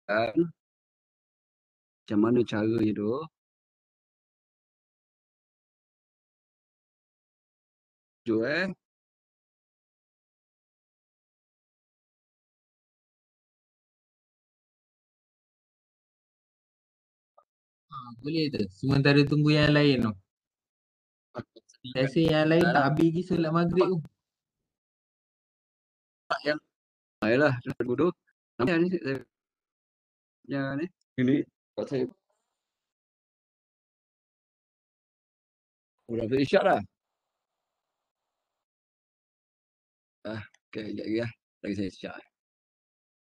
Kan, macam mana caranya tu? Jom Boleh tu. Sementara tunggu yang lain tu. Rasa yang lain tak habis lagi solat maghrib tu. yang yalah lagu tu. Namanya ni yang ni. Ini buat saya udah berisyak dah. Okey, sekejap lagi lah. Lagi saya isyak.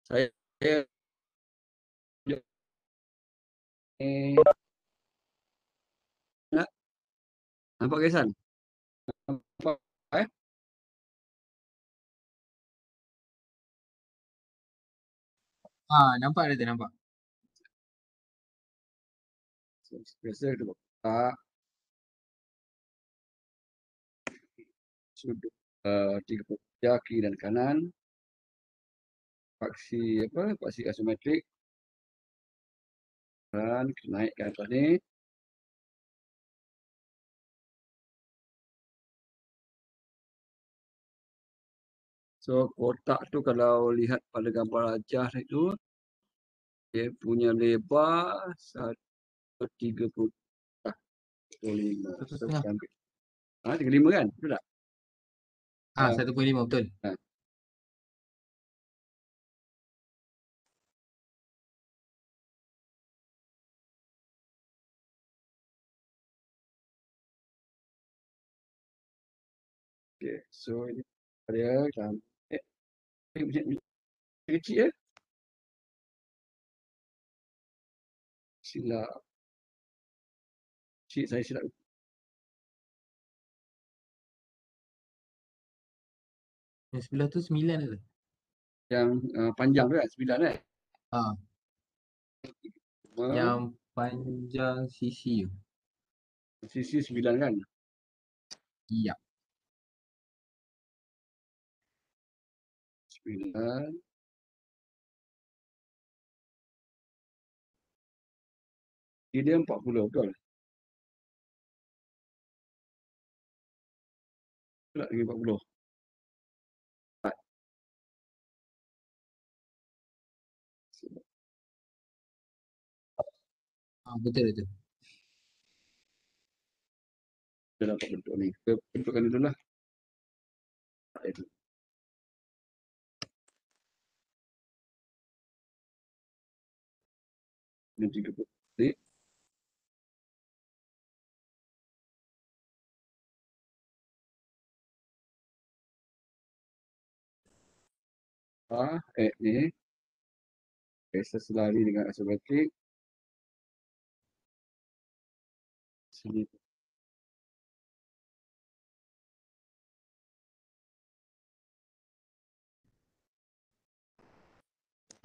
Saya ni nak nampak ke San? Nampak Nampak dah tu, nampak. biasa kita buka sudut 30 darjah kiri dan kanan. Paksi isometrik dan kita naik ke atas ni. So kotak tu kalau lihat pada gambar rajah itu dia punya lebar 130 135. 1,5. 35 kan? Betul tak? 1.5 betul. Ha. Okay. So ini dia cantik. Macam kecil ya? Silap. Cik saya silap. Yang sebelah tu 9 tu. Yang panjang tu kan? 9 kan? Ah, Cuma yang panjang sisi tu. sisi 9 kan? Iya. 9. Dia 40 betul? Betul tak lagi 40? Betul betul. Dia dapat bentuk ni. Kita bentukkan dulu lah. Itu. Ini 30 detik. Ni. Biasa selari dengan isometrik. Sini.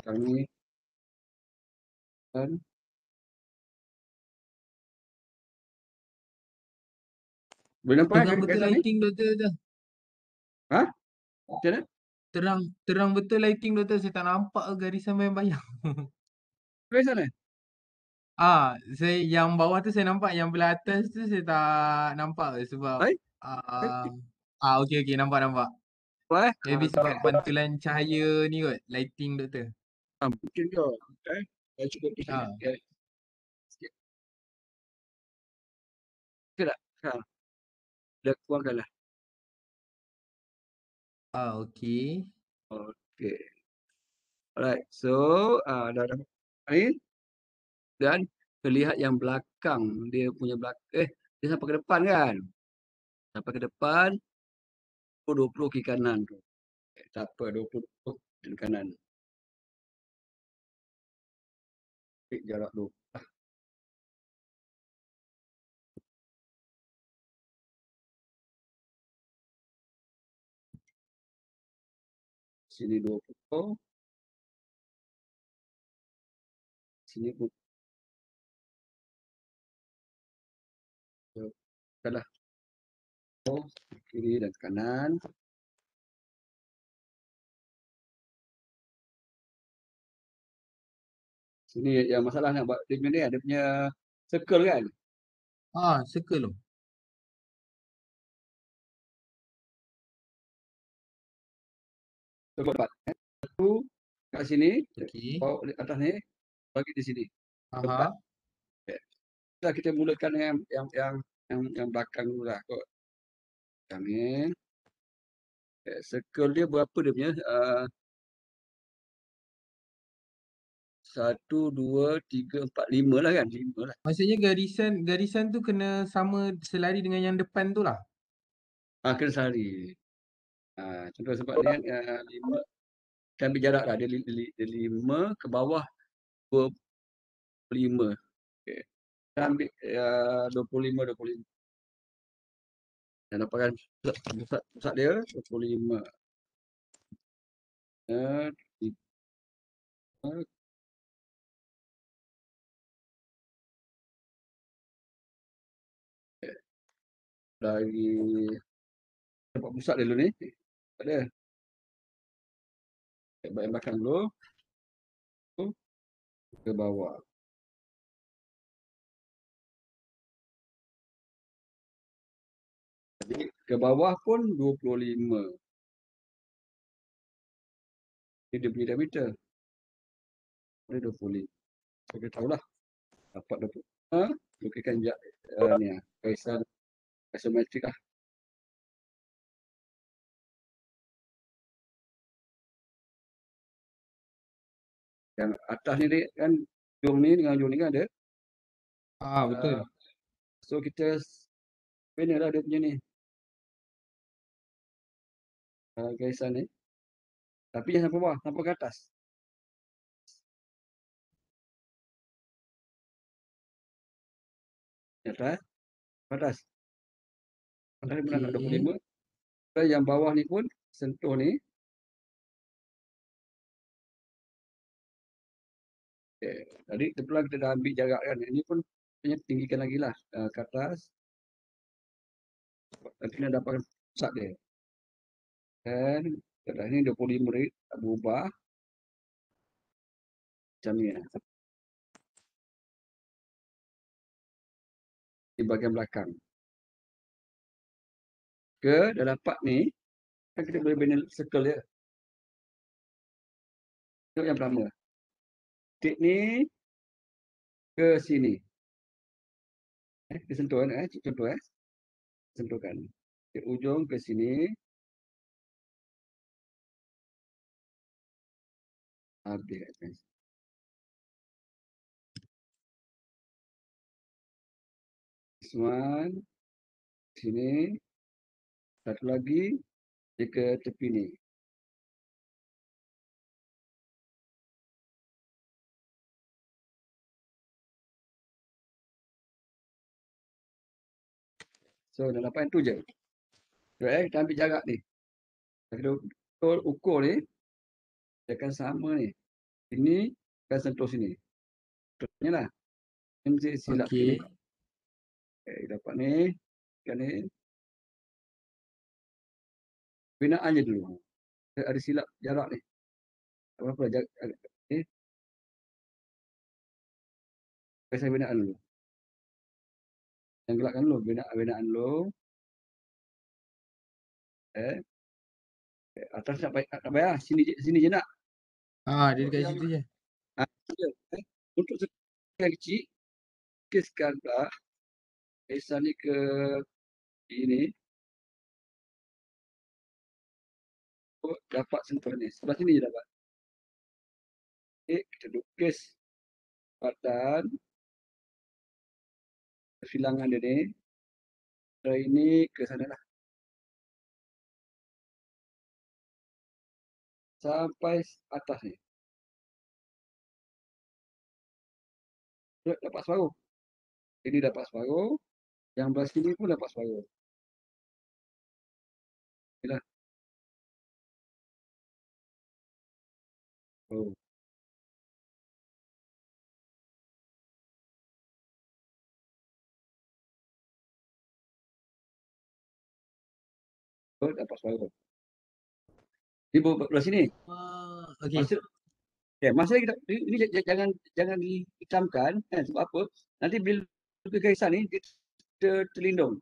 Kami dan boleh nampak Terang kan betul kat ni? lighting doktor tu. Ha? Macam mana? Terang betul lighting doktor. Saya tak nampak garisan bayang-bayang. Kat sana? Saya yang bawah tu saya nampak, yang belah atas tu saya tak nampak sebab Hai? ah okey okey, nampak nampak. Apa Maybe sebab pantulan cahaya ni kot, lighting doktor. mungkin ke. Saya cuba tulis Ah, sikit. Sikit. Okey tak? Dah kurangkan lah. okey. Okey. Alright. So, dah dapat ni. Dan terlihat yang belakang. Dia punya belakang. Dia sampai ke depan kan? Sampai ke depan. 20 kiri kanan tu. Tak apa, 20 kiri kanan. Jarak tu. Sini 20. Sini pun. Dah. Kiri dan kanan. Sini yang masalah nak buat dia punya ni, dia punya circle kan. Circle tu. Coba buat. Satu kat sini, Okey. bawah atas ni, bagi di sini. Tempat. Aha. Okay. Kita mulakan yang belakang dulu lah. Kot. Yang ni. Okay. Circle dia berapa dia punya? 1, 2, 3, 4, 5 lah kan? 5 lah. Maksudnya garisan tu kena sama selari dengan yang depan tu lah. Kena sehari. Contoh sebab ni kan 5. Kita ambil jarak lah. Dia 5 ke bawah 25. Okay. Kita ambil 25, 25. Dan dapatkan pusat dia 25. Uh, dari tempat pusat dia dulu ni. Ada. Baik belakang dulu. Ke bawah. Jadi ke bawah pun 25. Ini dia punya diameter. Ini 25. Kita tahulah. Dapat 25. Lukiskan ni lah. Garisan isometrik lah. Yang atas ni kan ujung ni dengan ujung ni kan ada. Betul. So kita bina lah dia punya ni. Garisan ni. Tapi jangan sampai bawah, sampai ke atas. Di atas. Ke atas. Atas ni benar nak Okey. 25. Dan yang bawah ni pun sentuh ni. Okay. Tadi terpulang kita dah ambil jarak kan. Ini pun tinggikan lagi lah ke atas. Nanti nak dapatkan pusat dia. Dan kat ni 25 ringgit tak berubah. Macam ni lah. Di bahagian belakang. Dah dapat ni. Kan kita boleh bina circle dia. Tengok yang pertama. Titik ni ke sini. Dia sentuh kan. Contoh sentuhkan. Di ujung ke sini. Habis. This one. Sini. Satu lagi. Dia ke tepi ni. So dah dapat yang tu je. Kita ambil jarak ni. Kita ukur ni. Dia akan sama ni. Ini akan sentuh sini. Contohnya lah. Ini mesti silap sikit ni. Okey. Okay, dapat ni. Kan ni. Binaan je dulu. Ada silap jarak ni. Apa-apa jarak ni. Saya binaan dulu. Yang gelapkan dulu. Binaan dulu. Atas tak payah. Sini je nak. Dia dekat situ je. Untuk yang kecil. Kiskan pula. Kisah ni ke ini. Dapat sentuh ni. Sebelah sini je dapat. Okay, kita lukis badan. Persilangan dia ni. Dari ini ke sana lah. Sampai atas ni. Dapat separuh. Ini dapat separuh. Yang belah sini pun dapat separuh. Inilah. Oh. Dapat separuh. Di belah sini. Okey. Maksud Okay, masa ini jangan dihitamkan kan, sebab apa? Nanti bila garisan ni dia terlindung.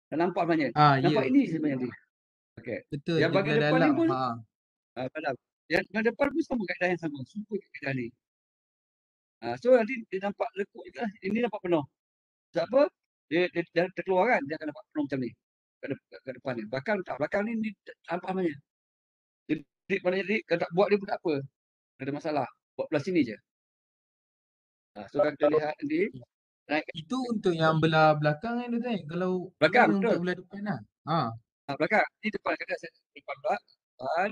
Tak nampak sebenarnya. Nampak Ya, ini sebenarnya dia. Okey. betul Yang dia bahagian belah depan ni dalam. pun padam. Yang depan pun sama kaedah yang sama. Semua kaedah ni. So nanti dia nampak lekuk juga. Ini nampak penuh. Sebab apa? Dia terkeluar kan. Dia akan nampak penuh macam ni. Ke depan ni. Belakang ni nampak sebenarnya. Jadi maknanya kalau tak buat dia pun tak apa. Tak ada masalah. Buat belah sini je. So kalau kita lihat nanti. Naik Itu untuk yang belah belakang kan tu kan. Kalau ini belakang betul. untuk belah depan lah. Ha. Belakang. Ini depan. Kadang saya depan pula. Depan.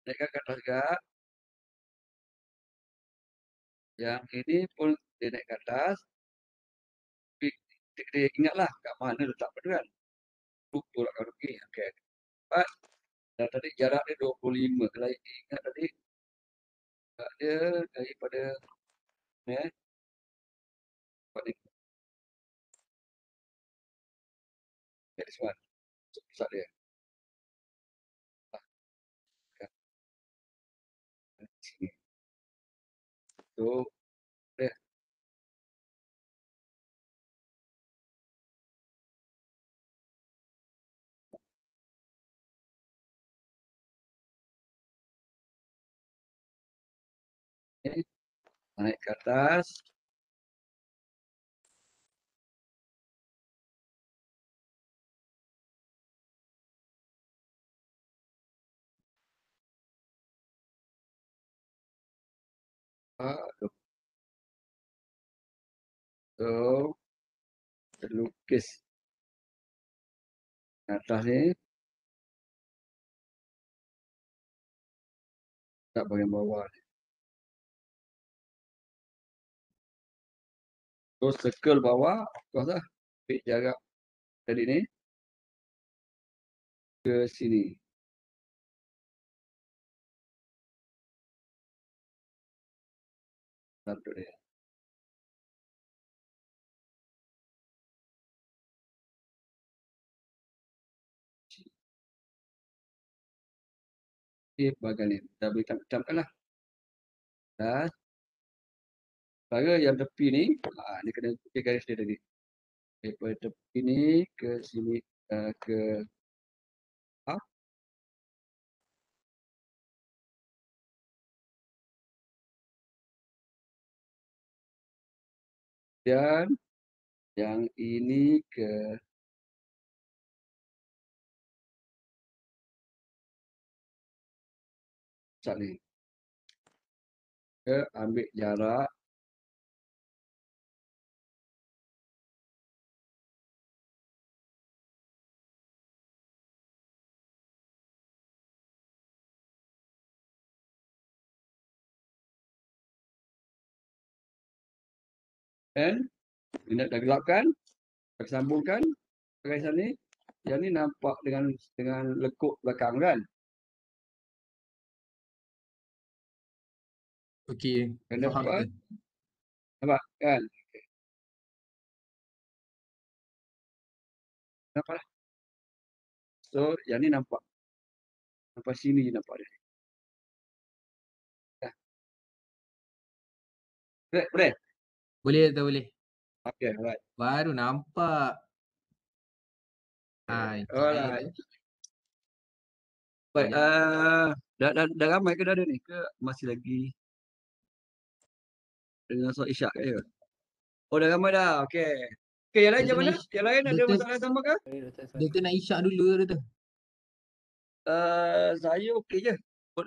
Naikkan ke atas juga. Yang ini pun dia naik ke atas. Tapi dia ingatlah kat mana letak pada kan. Lupa lah kalau pergi. Okey. Empat. Dan tadi jarak dia 25. Kalau ingat tadi. Jarak dia daripada ni tempat ni. This one. Pusat dia. Kat sini. So, dia. Ni. Naik ke atas. Aduh. So, kita lukis atas ni. Tak bahagian bawah ni. So, circle bawah. Of course lah. Ambil jarak tadi ni. Ke sini. Satu dia. Bahagian ni. Dah boleh hitam-hitamkan lah. Dan sekarang yang tepi ni. Ni kena putih garis dia tadi. Daripada tepi ni ke sini. Ke up. Dan yang ini ke pusat ni. Ke ambil jarak. Dan ini dah gelapkan. Kita sambungkan garisan ni. Yang ni nampak dengan lekuk belakang kan. Okey, Yang faham depan. tu. Nampak kan. Nampak lah. So yang ni nampak. Nampak sini je nampak dia. Dah. Boleh? Boleh tak boleh? Okay, alright. Baru nampak. Okay. Sekejap Alright. tu. Baik, Sekejap. dah ramai ke dah ada ni? Ke masih lagi dengan soal isyak ke? Oh, dah ramai dah. Okey. Okey, yang lain macam mana? Yang lain ada Doktor, masalah sama ke? doktor nak isyak dulu ke doktor? Saya okey je.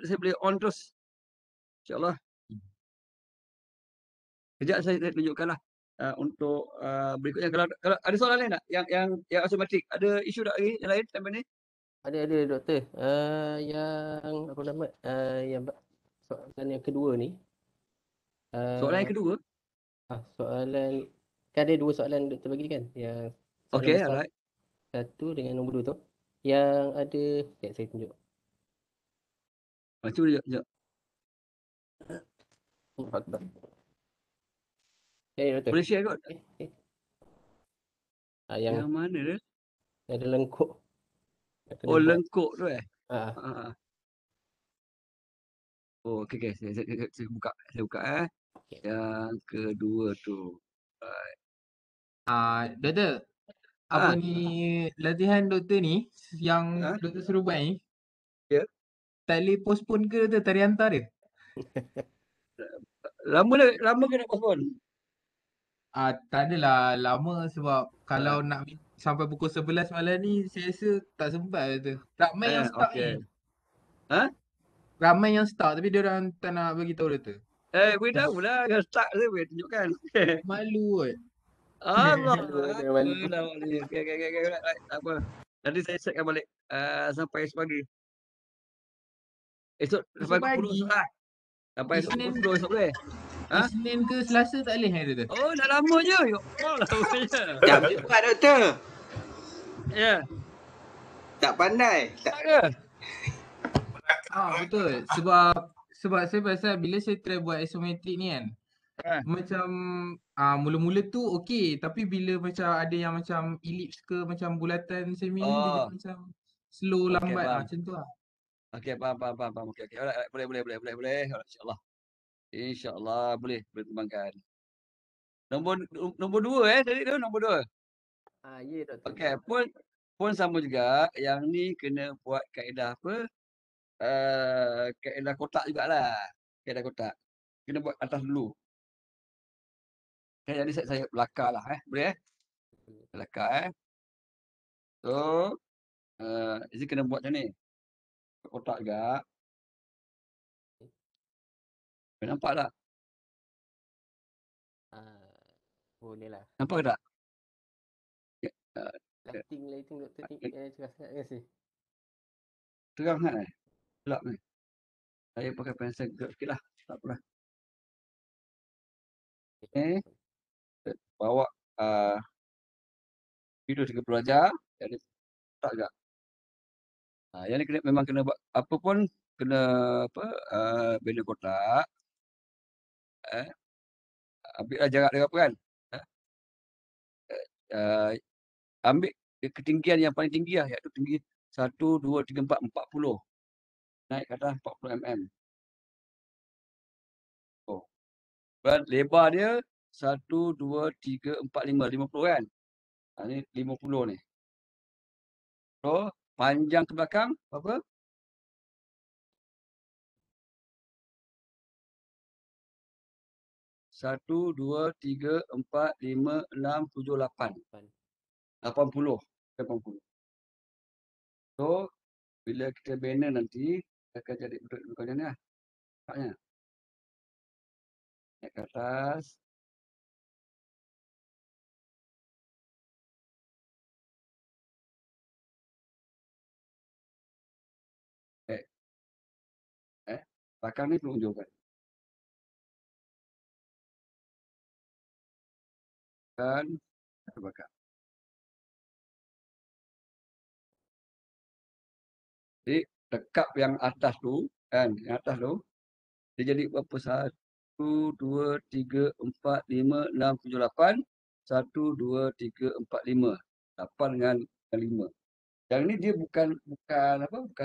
Saya boleh on terus. InsyaAllah. Kejap saya tunjukkanlah. Untuk berikutnya kalau ada soalan lain tak? Yang automatik. Ada isu tak lagi yang lain sampai ni? Ada doktor. Yang apa nama? Soalan yang kedua ni. Soalan yang kedua. Soalan kan ada dua soalan doktor bagi kan? Yang soalan Okey, besar alright. satu dengan nombor dua tu. Yang ada, sekejap saya tunjuk. Cuba sekejap. Akbar. Doktor. Boleh share kot? Okay. Yang mana dia? Yang ada lengkuk. Oh, lengkuk tu eh? Ah, Ah, Oh, okey. Saya buka Okey. Yang kedua tu. Alright. Doktor, apa Ah, ni latihan doktor ni yang ah, doktor suruh buat ni ya. tak boleh postpone ke doktor, tak boleh hantar dia? Lama ke nak postpone? Tak adalah lama sebab kalau Ah, nak sampai pukul 11 malam ni saya rasa tak sempat doktor. Ramai yang start ni. okey. Ha? Ramai yang start tapi dia orang tak nak bagi tahu doktor. Beritahu lah. Yang start tu boleh tunjukkan. Malu kot. Allah Malu ada malu. Akbar. Okey. Right. Tak apa. Nanti saya checkkan balik. Sampai esok pagi. Esok Esok sampai pukul 10 pagi. esok lah. Sampai esok Isnin, pukul 10 esok boleh? Ha? Isnin ke Selasa tak boleh doktor? Oh, dah lama je. Ya Allah, lamanya. Jam cepat doktor. Ya. Tak pandai. Tak ke? Betul. Sebab saya pasal bila saya try buat isometrik ni kan, Ha. macam mula-mula tu okey, tapi bila macam ada yang macam ellipse ke macam bulatan semi ni dia Oh, jadi macam slow okey, lambat faham. macam tu lah. Okey, faham. Okey. Alright. Boleh. Alright, InsyaAllah. InsyaAllah boleh kembangkan. Nombor 2 tadi tu nombor 2. Ya doktor. Okey, pun sama juga. Yang ni kena buat kaedah apa? Kaedah kotak jugalah. Kaedah kotak. Kena buat atas dulu. Okay, jadi saya belakang lah. Boleh belakang. So, Izzy kena buat macam ni. Kotak juga. Nampak tak? Boleh lah. Nampak ke tak? Lighting doktor ni cerah sangat ke sih? Terang sangat gelap ni. Saya pakai pensel gelap sikit lah. Tak apalah. Okay. Bawa video 30 darjah. Jadi tak juga. Yang ni memang kena buat apa pun kena bina kotak. Ambil lah jarak dia apa kan. Ambil ketinggian yang paling tinggi lah. Iaitu tinggi 1, 2, 3, 4, 40. Naik ke atas 40 mm. Oh. Dan lebar dia 1, 2, 3, 4, 5. 50 kan. Ni 50 ni. So, panjang ke belakang berapa? 1, 2, 3, 4, 5, 6, 7, 8. 80. So, bila kita banner nanti, akan jadi bentuk macam ni lah. Nampaknya. Naik ke atas. Belakang ni perlu unjurkan. Dan belakang. Jadi, tekap yang atas tu, kan, yang atas tu, dia jadi berapa? 1, 2, 3, 4, 5, 6, 7, 8. 1, 2, 3, 4, 5. 8 dengan 5. Yang ni dia bukan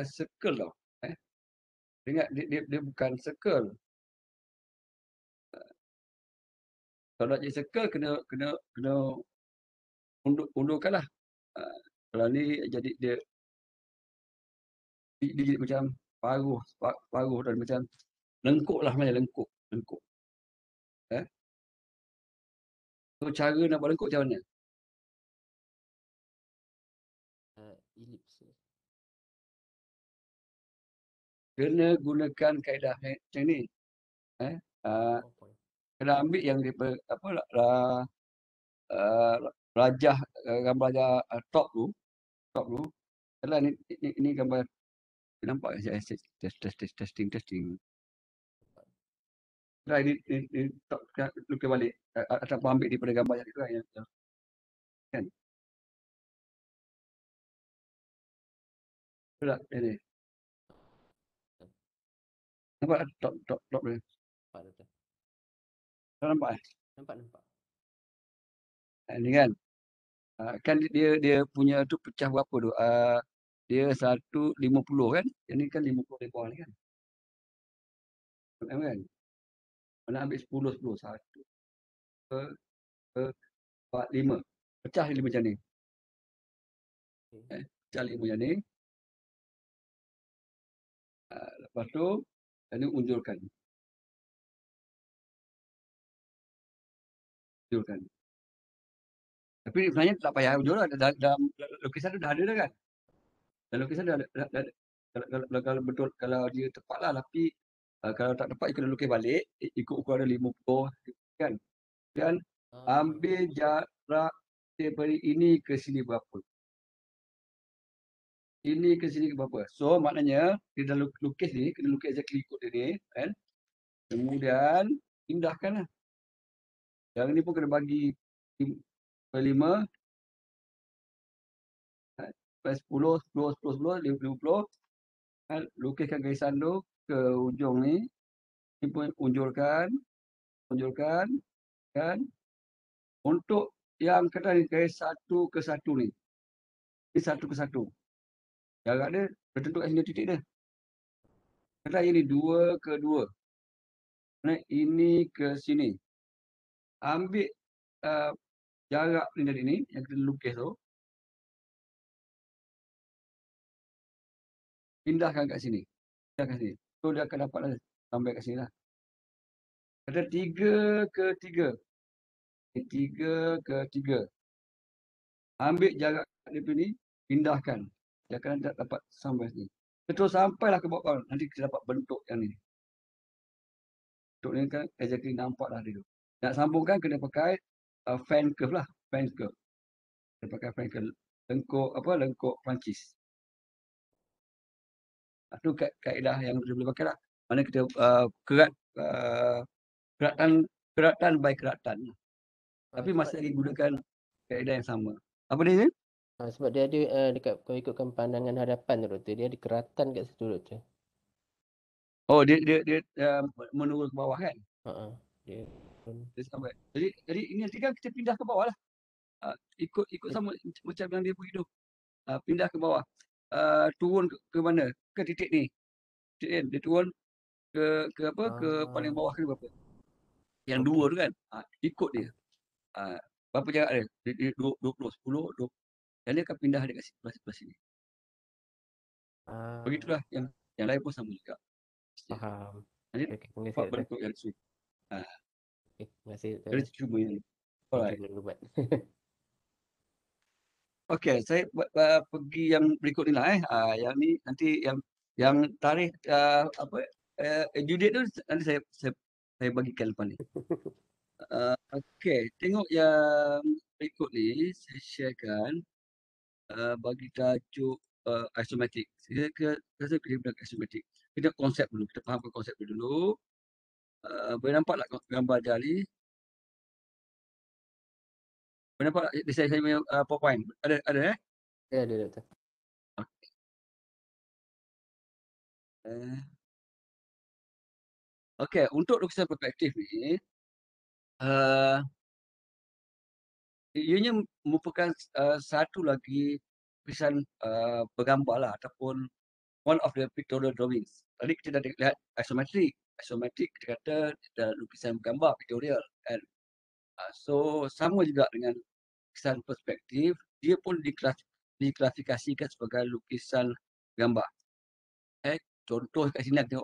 circle tau. Ingat dia bukan circle. Kalau nak jadi circle kena undurkanlah. Kalau ni jadi dia jadi macam paruh dan macam lengkuk lah, macam lengkuk. So cara nak buat lengkuk macam mana? Ellipse. Kena gunakan kaedah macam ni. Kena ambil yang rajah gambar rajah top tu. Kalau ni gambar nampak saya testing. Nah, ini top lukis balik atau ambil daripada gambar yang itu kan. Betul tak ini? Nampak top dia. Nampak doktor. Tak nampak Nampak. Ini kan. Kan dia punya tu pecah berapa tu? Dia 150 kan. Yang ni kan 50 lebar ni kan. kan? Mana ambil 10, 10. 1, 2, 3, 4, 5. Pecah 5 macam ni. Pecah 5 macam ni. Lepas tu, yang ni unjurkan. Unjurkan. Tapi sebenarnya tak payah unjur lah. Dalam lukisan tu dah ada dah kan? Dalam lukisan dah ada. Kalau betul, kalau dia tepat lah. Tapi kalau tak tepat, you kena lukis balik. Ikut ukuran 50 kan? Dan ambil jarak daripada ini ke sini berapa. Ini ke sini ke berapa. So, maknanya, di dalam lukis ni, kena lukis exactly ikut dia ni. Kan? Kemudian, pindahkan lah. Yang ni pun kena bagi 5, 10, 10, 10, 10, 50. Kan? Lukiskan garisan tu ke ujung ni. Ni pun unjurkan. Kan? Untuk yang kata ni, garis 1 ke 1 ni. Ini 1 ke 1. Jarak dia, tertentu kat sini titik dia. Kata ini 2 ke 2. Ini ke sini. Ambil jarak ni dari ni, yang kita lukis tu. Pindahkan kat sini. So, dia akan dapat sampai kat sini lah. Kata 3 ke 3. 3 ke 3. Ambil jarak daripada ni, pindahkan. Dia akan dapat sampai sini. Terus sampailah ke bawah. Nanti kita dapat bentuk yang ni. Bentuk ni kan exactly nampak lah dia tu. Nak sambungkan kena pakai fan curve lah. Fan curve. Kena pakai fan curve. Lengkuk Perancis. Itu kaedah yang kita boleh pakai lah. Mana kita kerat keratan by keratan. Tapi masih lagi gunakan kaedah yang sama. Apa dia ni? Sebab dia ada dekat kalau ikutkan pandangan hadapan tu Doktor, dia ada keratan kat situ Doktor. Oh, dia menurun ke bawah kan? Dia sampai. Jadi ini nanti kan kita pindah ke bawah lah. Ikut sama macam yang dia pergi tu. Pindah ke bawah. Turun ke mana? Ke titik ni. Titik ni. Dia turun ke apa? Ke paling bawah ke berapa? Yang dua tu kan? Ikut dia. Berapa jarak dia? Dia 20, 10, 20. Dan dia akan pindah dekat sebelah sini. Begitulah. Yang lain pun sama juga. Faham. Jadi dapat bentuk yang suit. Terima kasih Doktor. Jadi cuba ini. Alright. Okey, saya pergi yang berikut ni lah. Yang ni nanti yang tarikh due date tu nanti saya bagikan lepas ni. Okey, tengok yang berikut ni saya sharekan bagi tajuk isometric. Saya rasa kita guna isometric. Kita konsep dulu, kita fahamkan konsep dulu. Boleh nampak tak gambar jari? Boleh nampak tak saya punya PowerPoint? Ada Ya, ada Doktor. Okey, untuk lukisan perspektif ni, ianya merupakan satu lagi lukisan bergambar lah ataupun one of the pictorial drawings. Tadi kita dah lihat isometric. Isometric kita kata lukisan bergambar, pictorial. Kan? So, sama juga dengan lukisan perspektif, dia pun diklasifikasikan sebagai lukisan gambar. Contoh kat sini tengok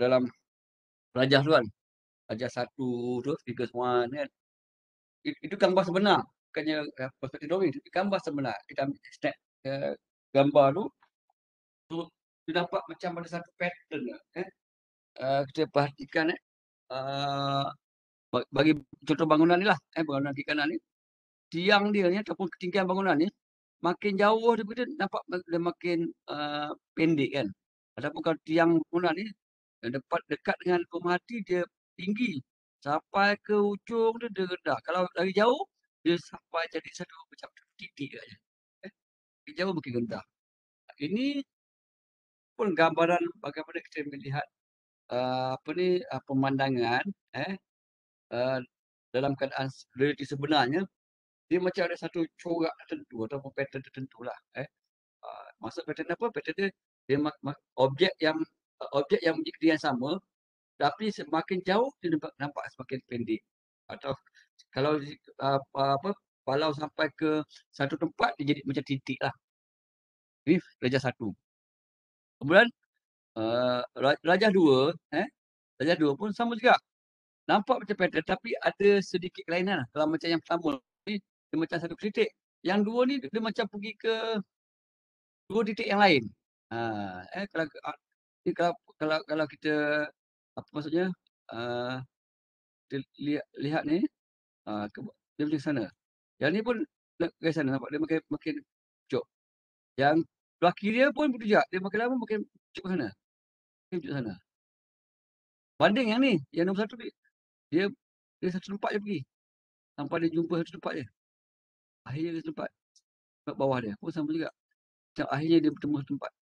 dalam rajah tu kan. Rajah 1 tu, figures 1 kan. Itu gambar sebenar. Bukannya perspektif drawing. Tapi gambar sebenar. Kita ambil snap gambar tu. Kita dapat macam ada satu pattern. Kita perhatikan bagi contoh bangunan ni lah. Bangunan kiri kanan ni. Tiang dia ni ataupun ketinggian bangunan ni. Makin jauh daripada nampak dia makin pendek kan. Ataupun kalau tiang bangunan ni dekat dengan rumah hati dia tinggi. Sampai ke ujung dia rendah. Kalau lagi jauh, dia sampai jadi satu macam titik saja. Lagi jauh makin rendah. Ini pun gambaran bagaimana kita melihat pemandangan dalam keadaan realiti sebenarnya. Dia macam ada satu corak tertentu ataupun pattern tertentu lah. Maksud pattern apa? Pattern dia objek yang objek yang mempunyai ketinggian sama, tapi semakin jauh dia nampak semakin pendek. Atau kalau kalau sampai ke satu tempat dia jadi macam titik lah. Ini darjah 1. Kemudian darjah 2, darjah 2 pun sama juga. Nampak macam pattern tapi ada sedikit kelainan lah. Kalau macam yang pertama ni dia macam satu titik. Yang dua ni dia macam pergi ke 2 titik yang lain. Kalau kita apa maksudnya kita lihat ni dia macam sana. Yang ni pun ke sana, nampak dia makin pucuk. Yang belah kiri dia pun begitu juga. Dia makin lama makin pucuk ke sana. Makin pucuk sana. Banding yang ni, yang nombor 1 ni, dia satu tempat je pergi. Sampai dia jumpa satu tempat je. Akhirnya dia tempat kat bawah dia pun sama juga. Macam akhirnya dia bertemu satu tempat.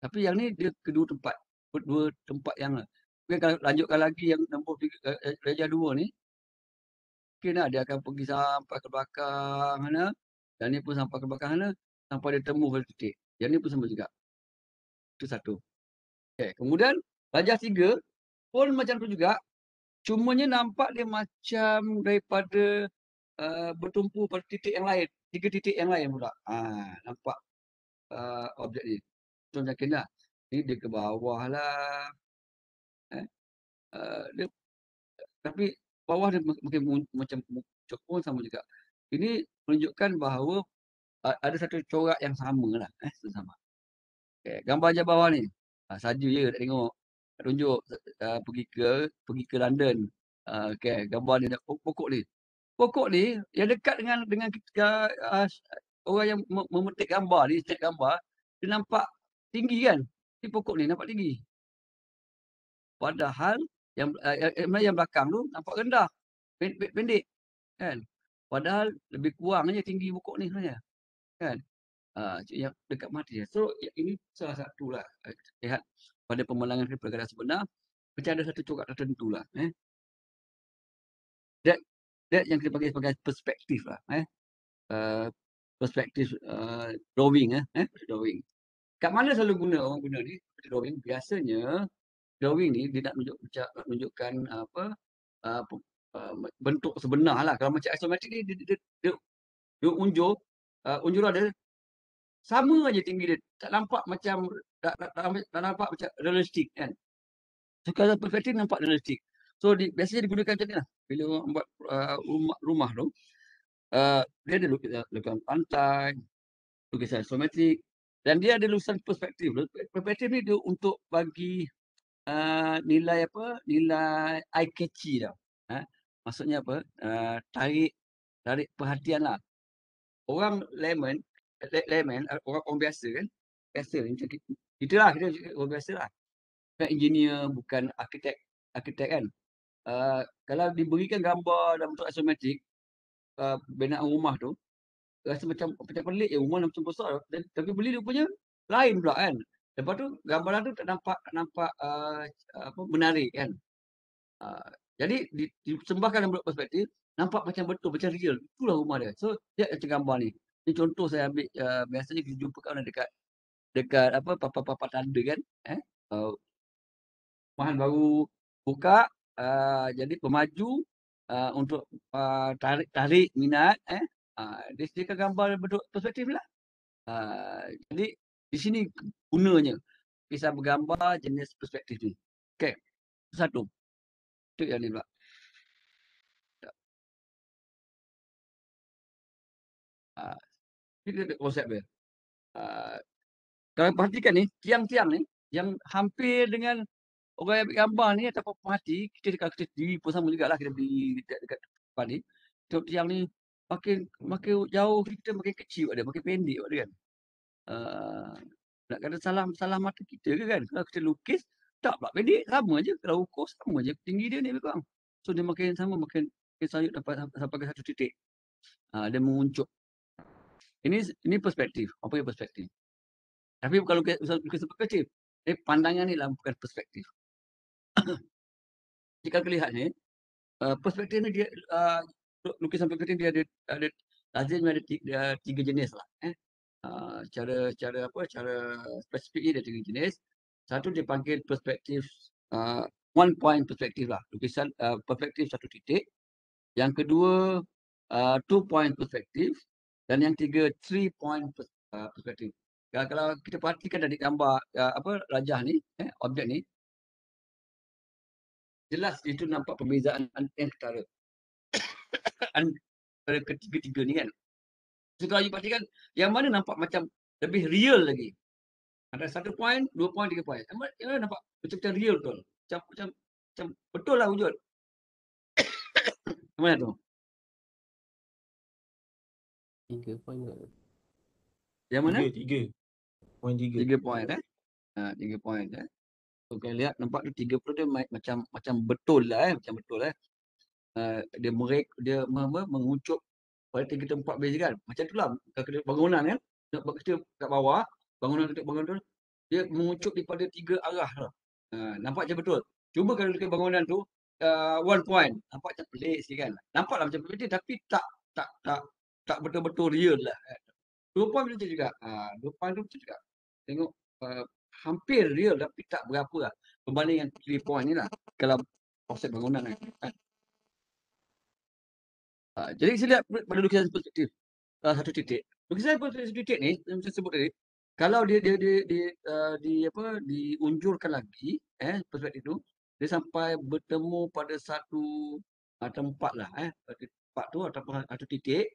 Tapi yang ni dia kedua tempat. Dua tempat yang mungkin kalau lanjutkan lagi yang nombor 3, darjah 2 ni, mungkin lah dia akan pergi sampai ke belakang sana. Dan ni pun sampai ke belakang sana. Sampai dia temu satu titik. Yang ni pun sama juga. Itu satu. Okay. Kemudian darjah 3 pun macam tu juga. Cumanya nampak dia macam daripada bertumpu pada titik yang lain. 3 titik yang lain pula. Nampak objek ni. Contoh macam ni lah. Ni dia ke bawah lah. Dia, tapi bawah dia mungkin macam muncul pun sama juga. Ini menunjukkan bahawa ada satu corak yang sama lah. Sama. Okay. Gambar je bawah ni. Saja je tak tengok. Tak tunjuk. Pergi ke London. Okay. Gambar ni pokok ni. Pokok ni yang dekat dengan orang yang memetik gambar ni, snap gambar, dia nampak tinggi kan? Ni pokok ni nampak tinggi. Padahal yang belakang tu nampak rendah, pendek kan? Padahal lebih kurang je tinggi pokok ni sebenarnya. Kan? Yang dekat mati. So ini salah satu lah. Lihat pada pemalangan pergerakan sebenar, macam ada satu corak tertentu lah. That yang kita panggil sebagai perspektif lah. Perspektif drawing. Drawing. Kat mana selalu orang guna ni? Drawing. Biasanya drawing ni dia nak menunjukkan bentuk sebenar lah. Kalau macam isometrik ni dia unjuran dia sama aja tinggi dia. Tak nampak macam tak nampak macam realistik kan. So kalau perspektif nampak realistik. So biasanya digunakan macam ni lah. Bila orang buat rumah tu, dia ada lukisan pantai, lukisan isometrik, dan dia ada lukisan perspektif. Perspektif ni dia untuk bagi nilai eye catchy tau. Maksudnya apa? Tarik perhatian lah. Orang layman, orang biasa kan, biasa macam kita lah, kita orang biasa lah. Bukan engineer, bukan arkitek kan. Kalau diberikan gambar dalam bentuk isometrik, binaan rumah tu, rasa macam pelik rumah macam besar, tapi beli dia punya lain pula kan. Lepas tu gambaran tu tak nampak menarik kan. Jadi disembahkan dalam bentuk perspektif, nampak macam betul, macam real. Itulah rumah dia. So dia macam gambar ni. Ini contoh saya ambil, biasanya kita jumpa kat dekat papa tanda kan. Rumahan baru buka, jadi pemaju untuk tarik minat, dia sediakan gambar bentuk perspektif lah. Jadi di sini gunanya kisah bergambar jenis perspektif ni. Okey. Satu. Itu yang ni pula. Ini konsep dia. Kalau perhatikan ni, tiang-tiang ni yang hampir dengan orang yang ambil gambar ni ataupun pemerhati, kita diri pun sama jugalah, kita berdiri dekat depan ni. Tengok tiang ni makin jauh kita makin kecil dia, makin pendek dia kan. Nak kata salah mata kita ke kan? Kalau kita lukis, tak pula pendek, sama je. Kalau ukur sama je tinggi dia ni lebih kurang. So dia makin sama, makin sayut sampai ke satu titik. Dia menguncup. Ini perspektif. Apa yang perspektif? Tapi kalau lukis perspektif, pandangan ni lah bukan perspektif. Jika kita lihat ni, perspektif ni dia lukisan perspektif dia ada lazimnya ada 3 jenis lah. Cara spesifik ni ada 3 jenis. Satu dipanggil perspektif one point perspektif lah. Lukisan perspektif satu titik. Yang kedua 2 point perspektif. Dan yang tiga 3 point perspektif. Kalau kita perhatikan dari gambar rajah ni, objek ni, jelas itu nampak perbezaan antara antara ketiga-tiga ni kan. So kalau you perhatikan, yang mana nampak macam lebih real lagi. Ada 1 point, 2 point, 3 point. Yang mana nampak macam real betul. Macam betul lah wujud. Yang mana tu? 3 point tu. Yang mana? 3. Poin 3. 3 point 3 point So kalau lihat nampak tu 3 point tu macam betul lah macam betul dia mengucup pada 3 tempat beza kan. Macam itulah kalau bangunan kan. Kita kat bawah, bangunan tu dia mengucup daripada 3 arah lah. Nampak macam betul. Cuba kalau dekat bangunan tu 1 point, nampak macam pelik sikit kan. Nampaklah macam pelik tapi tak betul-betul real lah. 2 point macam juga. 2 point tu macam juga. Tengok hampir real tapi tak berapa lah. Berbanding yang 3 point ni lah. Kalau konsep bangunan kan. Jadi saya lihat pada lukisan perspektif satu titik. Lukisan perspektif satu titik ni, yang saya sebut tadi, kalau dia diunjurkan lagi, perspektif tu, dia sampai bertemu pada satu tempat lah, tempat tu ataupun satu titik.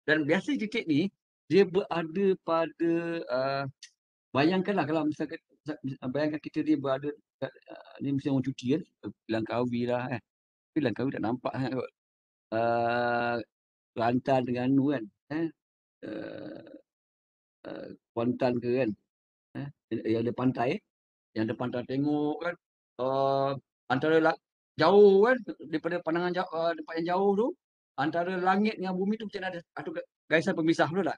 Dan biasa titik ni, dia berada pada, bayangkanlah kalau misalkan, bayangkan kita dia berada, ni mesti orang cuti kan, Langkawi lah tapi Langkawi tak nampak sangat kot. Kelantan Terengganu kan, Kuantan ke kan, yang ada pantai, tengok kan, antara jauh kan, daripada pandangan jauh, tempat yang jauh tu, antara langit dengan bumi tu macam ada satu garisan pemisah tu tak?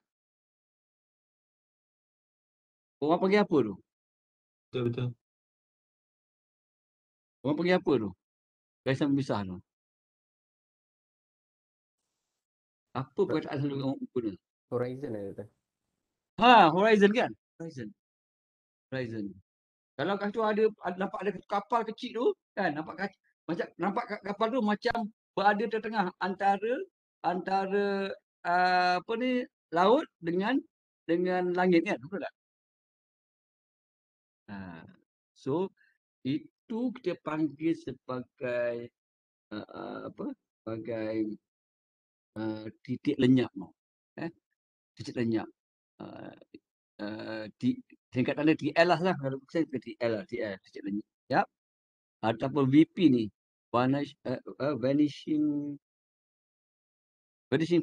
Orang panggil apa tu? Betul. Orang panggil apa tu? Garisan pemisah tu. Apa perkataan selalu orang guna? Horizon ada tu. Horizon kan? Horizon. Kalau kat situ nampak ada kapal kecil tu kan, nampak kapal tu macam berada di tengah antara laut dengan langit kan, betul tak? So itu kita panggil sebagai sebagai titik lenyap. Titik lenyap. Singkatan dia TL lah kalau saya TL lah, titik lenyap. Ataupun VP ni, vanishing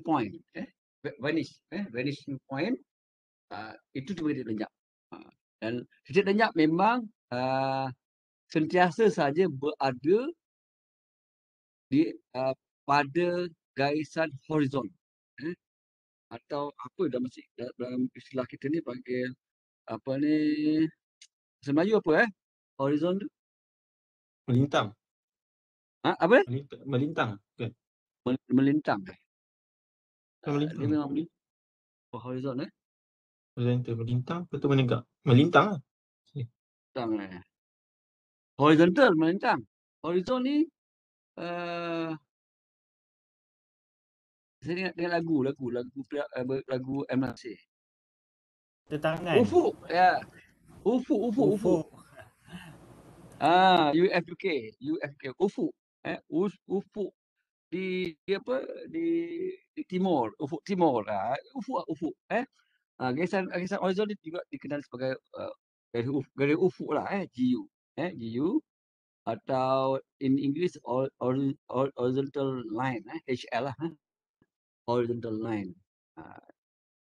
point, vanishing point, itu tiba titik lenyap. Dan titik lenyap memang sentiasa saja berada di pada garisan horizon, atau apa dalam istilah kita ni panggil apa ni, bahasa Melayu apa horizon tu? Melintang. Apa? Melintang. Kan? Melintang. Melintang. Dia memang horizon Horizontal melintang, betul menegak. Melintang lah. Horizontal melintang. Horizon ni saya ingat lagu M. Nasir. Tangan. Ufuk. Ufuk. UFUK. Ufuk. Ufuk di timur. Ufuk timur. Ufuk. Garisan horizon ni juga dikenal sebagai garis ufuk lah, GU. GU atau in English horizontal line, HL lah. Horizontal line.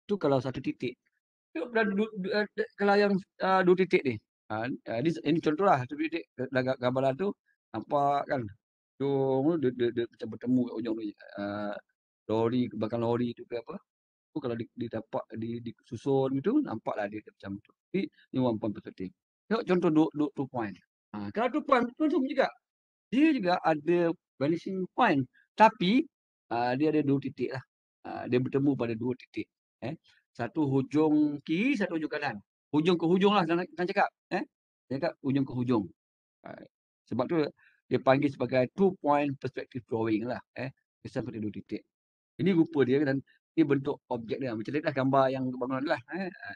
Itu kalau satu titik. Kalau yang 2 titik ni, ini contoh lah, satu titik gambaran tu nampak kan, dia macam bertemu kat ujung tu, lori, belakang lori tu ke apa. Tu kalau didapat disusun gitu, nampaklah dia macam tu. Jadi ni 1 point perspektif. Tengok contoh 2 point. Kalau 2 point tu sama juga. Dia juga ada vanishing point, tapi dia ada 2 titik lah. Dia bertemu pada 2 titik. Satu hujung kiri, satu hujung kanan. Hujung ke hujung lah nak cakap. Dia kat hujung ke hujung. Sebab tu dia panggil sebagai 2-point perspective drawing lah. Kisah pada 2 titik. Ini rupa dia dan ini bentuk objek dia. Macam tadi lah gambar yang bangunan lah.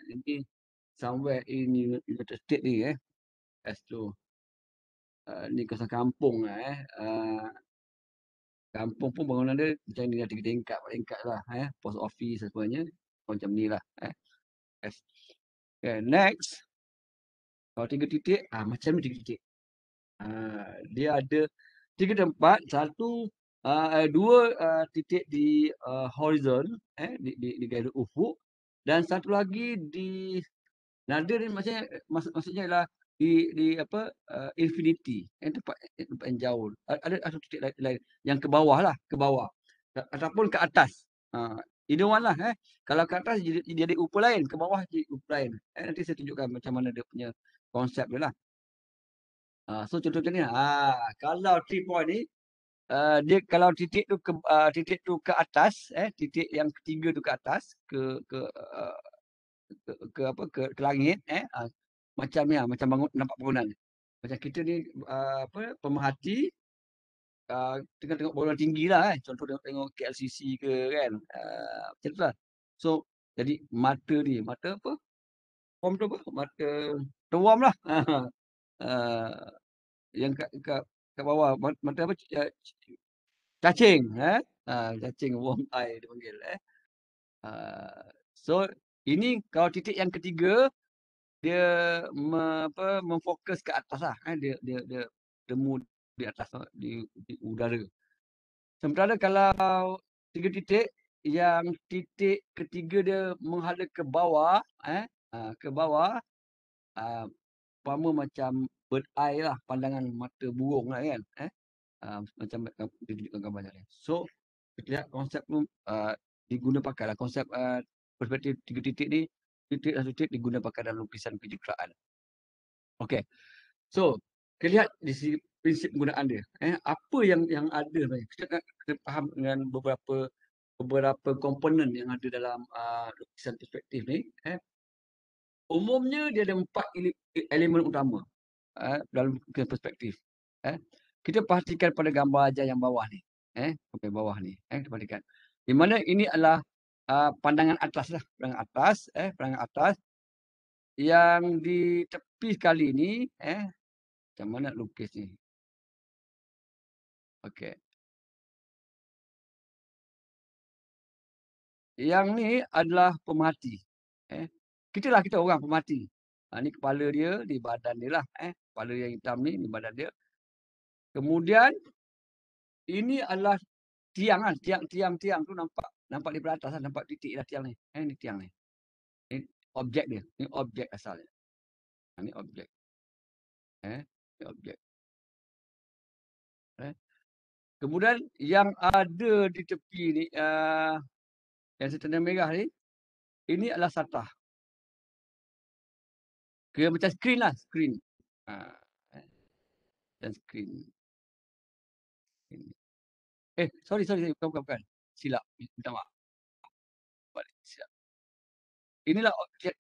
Ini somewhere in United States ni. Astro. Ni kawasan kampung lah. Kampung pun bangunan dia macam ni lah, 3 tingkat, 4 tingkat lah. Post office dan sebagainya. Macam ni lah. Okay, next. Kalau 3 titik, macam ni 3 titik. Dia ada 3 tempat, 2 titik di horizon, di garis ufuk, dan satu lagi di nadir ni maksudnya ialah di apa infinity, tempat yang jauh. Ada satu titik lain yang ke bawah lah, ke bawah ataupun ke atas. Either one lah. Kalau ke atas jadi rupa lain, ke bawah jadi rupa lain. Nanti saya tunjukkan macam mana dia punya konsep dia lah. So contoh macam ni. Kalau 3 point ni, dia kalau titik tu ke atas, titik yang ketiga tu ke atas, ke langit, macam ni, macam nampak bangunan. Macam kita ni pemerhati, tengok bangunan tinggi lah, contoh tengok KLCC ke kan, macam tu lah. So jadi mata apa? Form tu apa? Mata terwam lah. Yang kat bawah mata apa? Cacing, cacing worm eye dia panggil. So ini kalau titik yang ketiga dia memfokus ke atas lah. Dia temu di atas di udara. Sementara kalau 3 titik, yang titik ketiga dia menghadap ke bawah, ke bawah, umpama macam bird eye lah, pandangan mata burung lah kan. Macam ditunjukkan gambarnya ni. So kita lihat konsep tu diguna pakai lah. Konsep perspektif 3 titik ni, titik dan titik diguna pakai dalam lukisan kejukraan. Okey. So kita lihat di sini prinsip penggunaan dia. Apa yang ada sebenarnya. Kita faham dengan beberapa komponen yang ada dalam lukisan perspektif ni. Umumnya dia ada 4 elemen utama dalam lukisan perspektif. Kita perhatikan pada gambar ajar yang bawah ni. Sampai bawah ni. Kita perhatikan. Di mana ini adalah pandangan atas lah. Pandangan atas. Yang di tepi sekali ni, macam mana nak lukis ni? Okey. Yang ni adalah pemerhati. Kita orang pemerhati. Ni kepala dia, di badan dia lah. Kepala yang hitam ni, di badan dia. Kemudian, ini adalah tiang lah. Tiang tu nampak di atas lah. Nampak titik lah tiang ni. Ni tiang ni. Ini objek dia. Ini objek asalnya. Ini objek. Ini objek. Kemudian yang ada di tepi ni, yang setanda merah ni, ini adalah satah. Kira macam skrin lah, skrin. Dan skrin. Sorry, bukan. Silap, minta maaf. Silap. Inilah objek,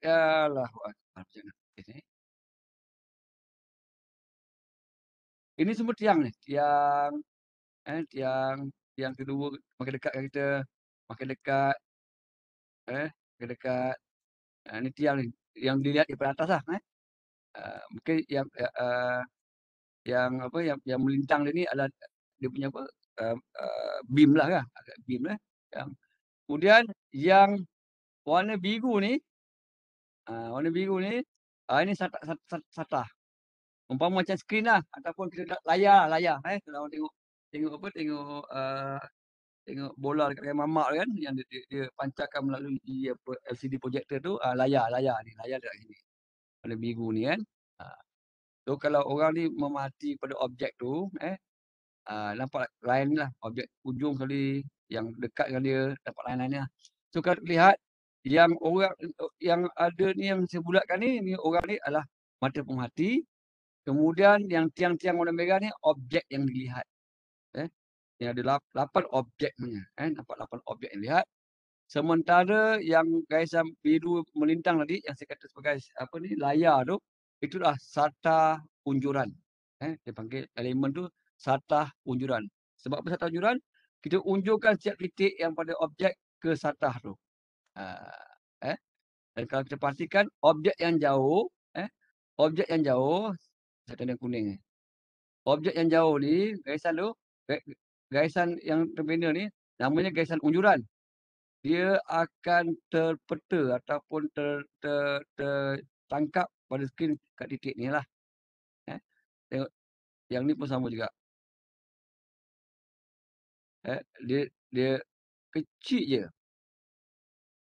ini semua tiang ni, tiang kedua makin dekat dengan kita, makin dekat, ni tiang ni, yang dilihat daripada atas lah. Mungkin yang melintang dia ni adalah dia punya apa? Beam lah kan, beam lah. Kemudian yang warna biru ni, ini satah. Umpama macam skrin lah ataupun kita layar. Kalau orang tengok bola dekat mamak kan, yang dia pancarkan melalui LCD projector tu, layar dekat sini. Warna biru ni kan. So kalau orang ni memati pada objek tu, nampak lain lah. Objek ujung sekali, yang dekat dengan dia, dapat lain-lain lah. So kalau lihat, yang ada ni, yang saya bulatkan ni orang ni adalah mata pemerhati. Kemudian yang tiang-tiang warna merah ni, objek yang dilihat. Yang ada 8 objek punya. Nampak 8 objek yang dilihat. Sementara yang garisan biru melintang tadi, yang saya kata sebagai layar tu, itulah satah unjuran. Dia panggil elemen tu satah unjuran. Sebab apa satah unjuran? Kita unjurkan setiap titik yang pada objek ke satah tu. Dan kalau kita pastikan objek yang jauh, saya tanda kuning. Objek yang jauh ni, garisan tu, garisan yang terbina ni, namanya garisan unjuran. Dia akan terpeta ataupun tertangkap pada skrin kat titik ni lah. Tengok, yang ni pun sama juga. Dia kecil je.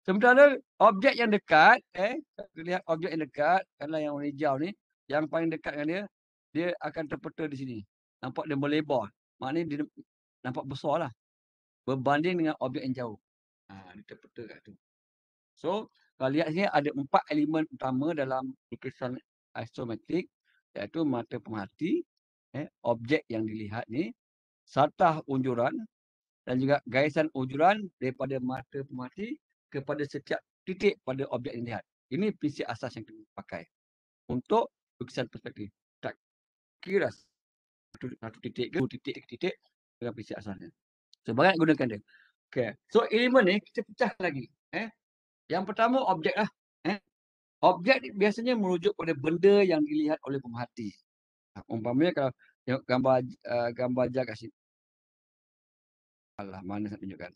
Sementara objek yang dekat, kita lihat objek yang dekat, kalau yang warna hijau ni, yang paling dekat dengan dia, dia akan terpeta di sini. Nampak dia melebar. Maknanya dia nampak besar lah. Berbanding dengan objek yang jauh. Dia terpeta kat tu. So, kalau lihat sini ada 4 elemen utama dalam lukisan astrometrik, iaitu mata pemerhati, objek yang dilihat ni, satah unjuran dan juga garisan unjuran daripada mata pemerhati kepada setiap titik pada objek yang dilihat. Ini prinsip asas yang kita pakai untuk lukisan perspektif. Tak kira satu titik ke dua titik ke titik dengan prinsip asasnya. So, banyak gunakan dia. Okay. So, elemen ni kita pecah lagi. Yang pertama objek lah. Objek biasanya merujuk pada benda yang dilihat oleh pemerhati. Umpamanya kalau tengok gambar jar kat sini. Alah, mana saya tunjukkan.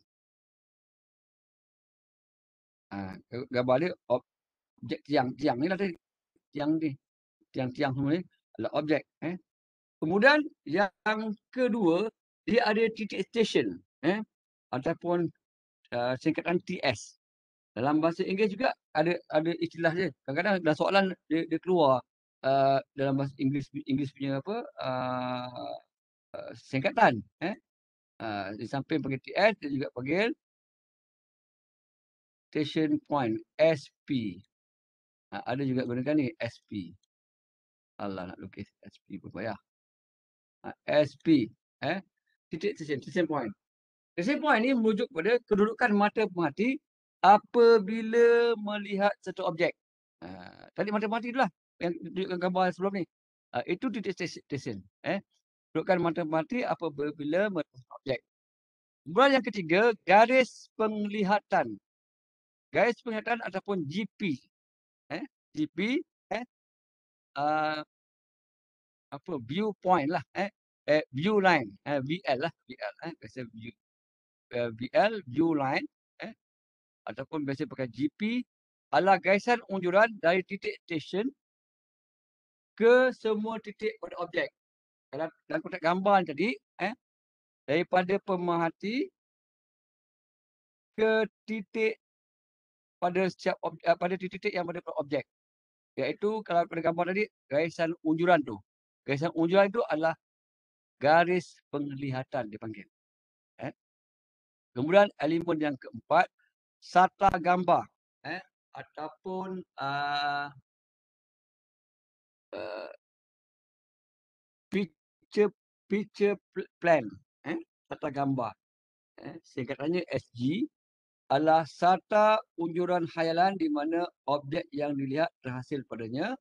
Gambar dia objek tiang ni lah tadi. Tiang semua ni adalah objek. Kemudian yang kedua, dia ada titik stesen. Ataupun singkatan TS. Dalam bahasa Inggeris juga ada istilah dia. Kadang-kadang dalam soalan dia keluar dalam bahasa Inggeris punya apa singkatan. Di samping panggil TS, dia juga panggil station point, SP. Ada juga gunakan ni, SP. Alah, nak lukis SP pun payah. SP. Titik station point. Station point ni merujuk pada kedudukan mata pemerhati apabila melihat satu objek. Tadi mata pemerhati itulah yang tunjukkan gambar sebelum ni. Itu titik station. Kedudukan mata pemerhati apabila melihat satu objek. Kemudian yang ketiga, garis penglihatan. Garis penglihatan ataupun GP. GP, viewpoint lah. View line. VL lah. VL. Biasa VL, view line. Ataupun biasa pakai GP. Adalah garisan unjuran dari titik stesen ke semua titik pada objek. Dalam konteks gambar tadi, daripada pemerhati ke titik pada setiap pada titik yang pada objek. Iaitu kalau pada gambar tadi, garisan unjuran tu. Garisan unjuran itu adalah garis penglihatan dipanggil. Kemudian elemen yang keempat, satah gambar. Ataupun picture plan. Satah gambar. Singkatannya SG. Adalah satah unjuran khayalan di mana objek yang dilihat terhasil padanya.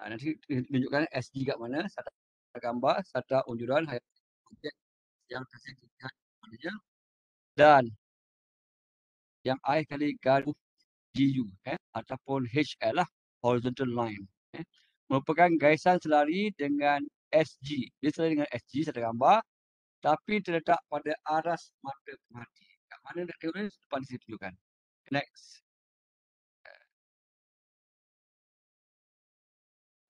Nanti tunjukkan SG kat mana, satah gambar, satah unjuran khayalan objek yang terhasil dilihat padanya. Dan yang akhir kali garis GU ataupun HL lah, horizontal line. Merupakan garisan selari dengan SG. Dia selari dengan SG, satah gambar, tapi terletak pada aras mata pemerhati. Kat mana nak tengok ni? Depan saya tunjukkan. Next.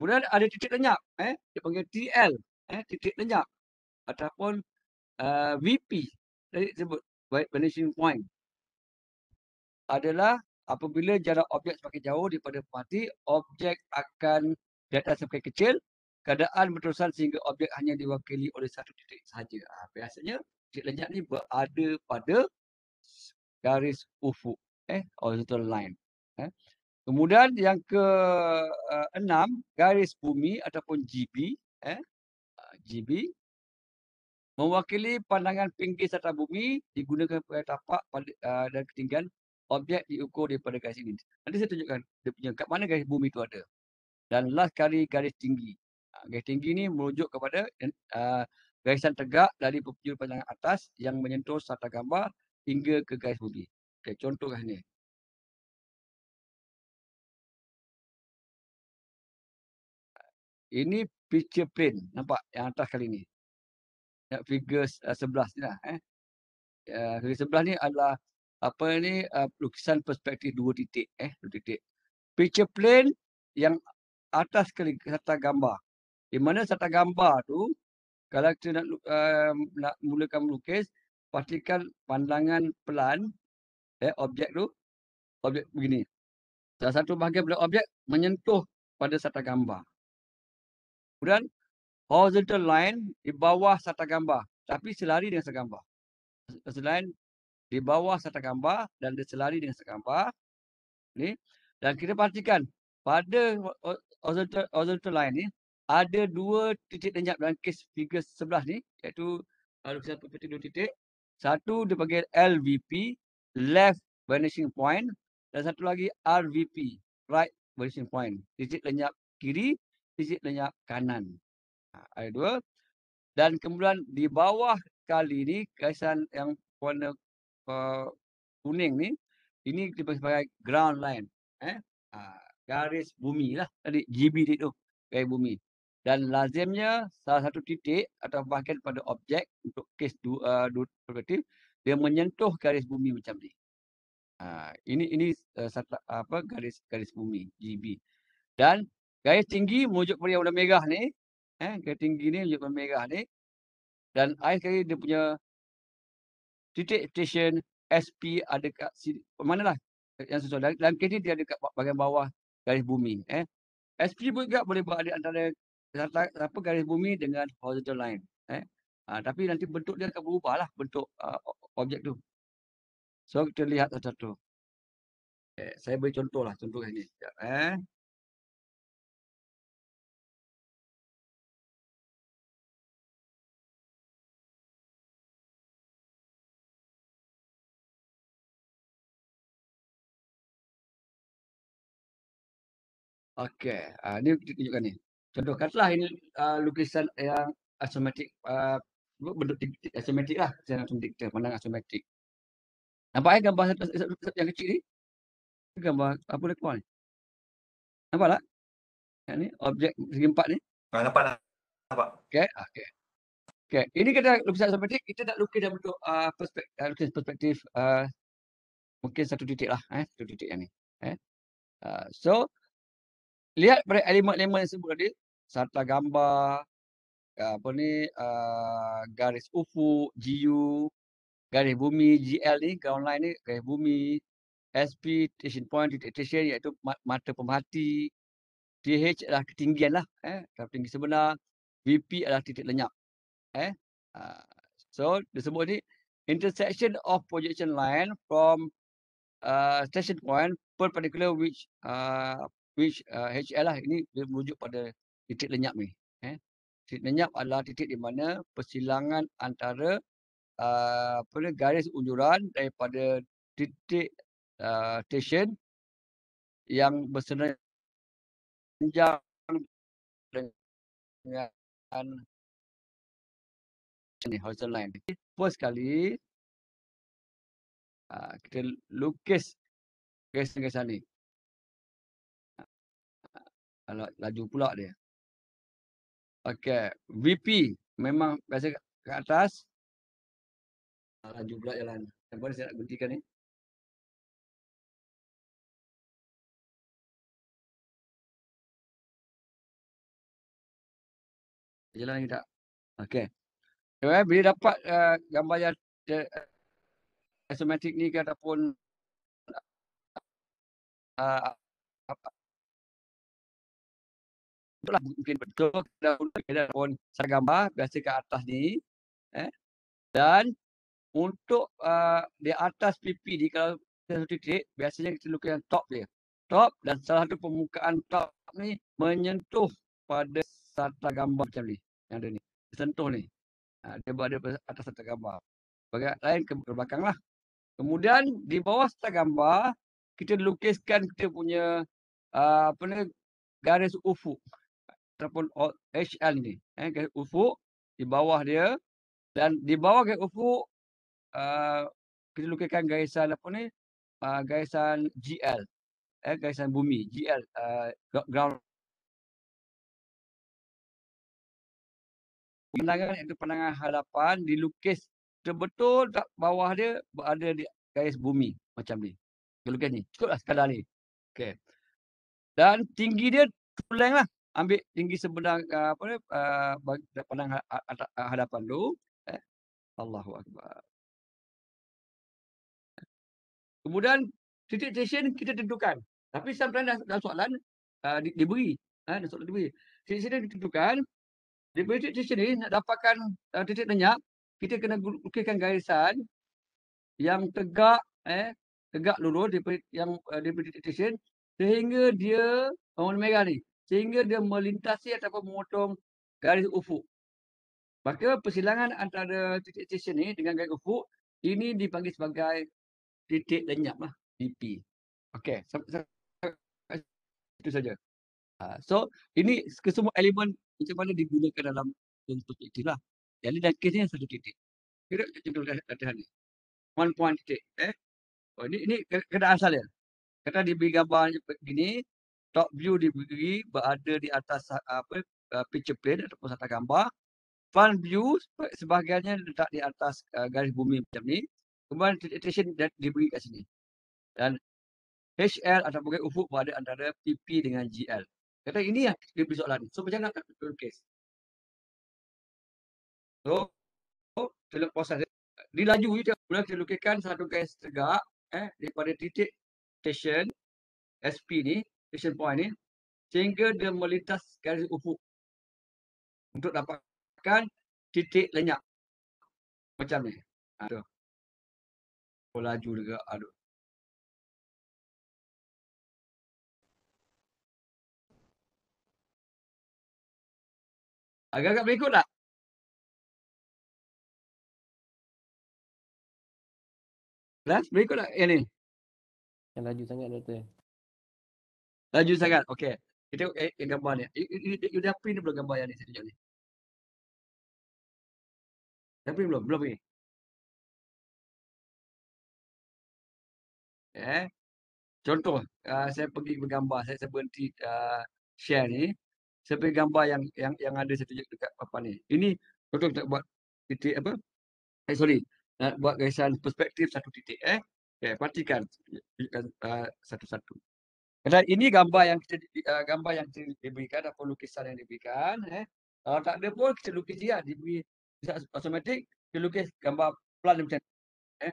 Kemudian ada titik lenyap. Dia panggil TL. Titik lenyap. Ataupun VP. Tadi sebut. Vanishing point. Adalah apabila jarak objek semakin jauh daripada pemerhati, objek akan kelihatan semakin kecil. Keadaan berterusan sehingga objek hanya diwakili oleh satu titik sahaja. Biasanya titik lenyap ni berada pada garis ufuk. Horizontal line. Kemudian yang ke-6, garis bumi ataupun GB. GB mewakili pandangan pinggir satah bumi digunakan sebagai tapak dan ketinggian objek diukur daripada garis ini. Nanti saya tunjukkan dia punya kat mana garis bumi itu ada. Dan last kali garis tinggi. Garis tinggi ni merujuk kepada garisan tegak dari penjuru pandangan atas yang menyentuh sarta gambar hingga ke garis bumi. Okey, contoh kat sini. Ini picture plane. Nampak yang atas kali ni. Figure 11 ni lah. Figure 11 ni adalah apa ni, lukisan perspektif 2 titik. 2 titik. Picture plane yang atas kali sarta gambar. Di mana sarta gambar tu, kalau kita nak mulakan melukis, pastikan pandangan pelan objek tu, objek begini. Salah satu bahagian pada objek menyentuh pada sarta gambar. Kemudian horizontal line di bawah sarta gambar, tapi selari dengan sarta gambar. Selain di bawah sarta gambar dan dia selari dengan sarta gambar. Ni. Dan kita perhatikan pada horizontal line ni ada 2 titik lenyap dalam kes figure 11 ni, iaitu lukisan perspektif 2 titik. Satu dipanggil LVP, left vanishing point, dan satu lagi RVP, right vanishing point. Titik lenyap kiri, titik lenyap kanan. Ada 2. Dan kemudian di bawah kali ni, garisan yang warna kuning ni, ini dipanggil sebagai ground line. Garis bumi lah tadi, GB tu, garis bumi. Dan lazimnya salah satu titik atau bahagian pada objek untuk kes dua perspektif, dia menyentuh garis bumi macam ni. Ini garis bumi, GB. Dan garis tinggi merujuk kepada yang warna merah ni. Garis tinggi ni merujuk kepada merah ni. Dan akhir sekali dia punya titik station SP ada kat sini. Manalah yang sesuai. Dalam kes ni dia ada kat bahagian bawah garis bumi. SP juga boleh berada antara garis bumi dengan horizontal line. Tapi nanti bentuk dia akan berubah lah, bentuk objek tu. So kita lihat satu-satu. Saya beri contoh lah, contoh ini. Sekejap, Okey, ni tunjukkan ni. Contoh katalah ini lukisan yang asometrik, bentuk asometrik lah, secara asometrik kita pandang asometrik. Nampak gambar yang kecil ni? Gambar apa dia keluar ni? Nampak tak? Yang ni objek segi empat ni. Nampak. Okey, okey. Okey, ini kita lukisan asometrik, kita nak lukis dalam bentuk perspektif mungkin satu titik lah, satu titik yang ni. So lihat pada elemen-elemen yang sebut tadi, sarta gambar, garis ufuk, GU, garis bumi, GL ni, ground line ni, garis bumi, SP, station point, titik station iaitu mata pemerhati, TH adalah ketinggian lah, tinggi sebenar, VP adalah titik lenyap. So disebut ni intersection of projection line from station point perpendicular which HL lah, ini dia merujuk pada titik lenyap ni. Titik lenyap adalah titik di mana persilangan antara garis unjuran daripada titik station yang bersenanjang dengan ni horizontal line. First kali kita lukis garisan ni. Laju pula dia. Okey, VP memang biasa kat atas. Laju pula jalan. Yang mana saya nak guntingkan ni? Jalan lagi tak? Okey. Bila dapat gambar yang isometrik ni ke ataupun itulah mungkin betul kita pun sarta gambar biasa kat atas ni, dan untuk di atas pipi ni kalau satu titik biasanya kita lukiskan top dia, top, dan salah satu permukaan top ni menyentuh pada sarta gambar macam ni yang ada ni, sentuh ni, dia berada atas sarta gambar, bahagian lain ke belakang lah. Kemudian di bawah sarta gambar kita lukiskan kita punya garis ufuk ataupun HL ni. Garis ufuk di bawah dia, dan di bawah garis ufuk kita lukiskan garisan apa ni? Garisan GL. Garisan bumi, GL, ground. Pandangan itu pandangan hadapan dilukis betul tak bawah dia berada di garis bumi macam ni. Dia lukis ni. Cukuplah sekadar ni. Okey. Dan tinggi dia tulang lah. Ambil tinggi sebenar pandangan hadapan tu. Allahu Akbar. Kemudian titik stesen kita tentukan. Tapi sometimes dalam soalan diberi. Dalam soalan diberi. Titik stesen ditentukan. Diberi titik stesen ni nak dapatkan titik lenyap, kita kena lukiskan garisan yang tegak, tegak lurus yang diberi titik stesen sehingga dia warna merah ni, sehingga dia melintasi ataupun memotong garis ufuk. Maka persilangan antara titik stesen ni dengan garis ufuk ini dipanggil sebagai titik lenyap lah, TP. Okey, itu saja. So, ini kesemua elemen macam mana digunakan dalam bentuk titik lah. Jadi dalam kes ni satu titik. Kira contoh latihan ni. One point titik. Ini keadaan asal dia. Kata diberi gambar begini, top view diberi berada di atas picture plane ataupun sata gambar. Front view sebahagiannya letak di atas garis bumi macam ni. Kemudian titik stesen diberi kat sini. Dan HL ataupun garis ufuk berada antara PP dengan GL. Kata ini yang diberi soalan. So macam mana nak lukis? So, dalam proses dilaju je. Kemudian kita lukiskan satu garis tegak daripada titik stesen SP ni, station point ni, sehingga dia melintas garis ufuk untuk dapatkan titik lenyap macam ni. Tu. Laju juga. Aduh. Agak-agak berikut tak? Kelas, berikut tak yang ni? Yang laju sangat doktor. Laju sangat. Okey. Kita tengok gambar ni. You dah print belum gambar yang ni sekejap ni? Dah print belum? Belum ni. Contoh, saya pergi bergambar, saya berhenti share ni. Saya pergi gambar yang ada saya tunjuk dekat papan ni. Ini contoh kita buat titik apa? Nak buat garisan perspektif satu titik. Okay, perhatikan satu-satu. Dan ini gambar yang kita diberikan ataupun lukisan yang diberikan. Kalau tak ada pun kita lukis dia, diberi automatik, kita lukis gambar plan macam ni.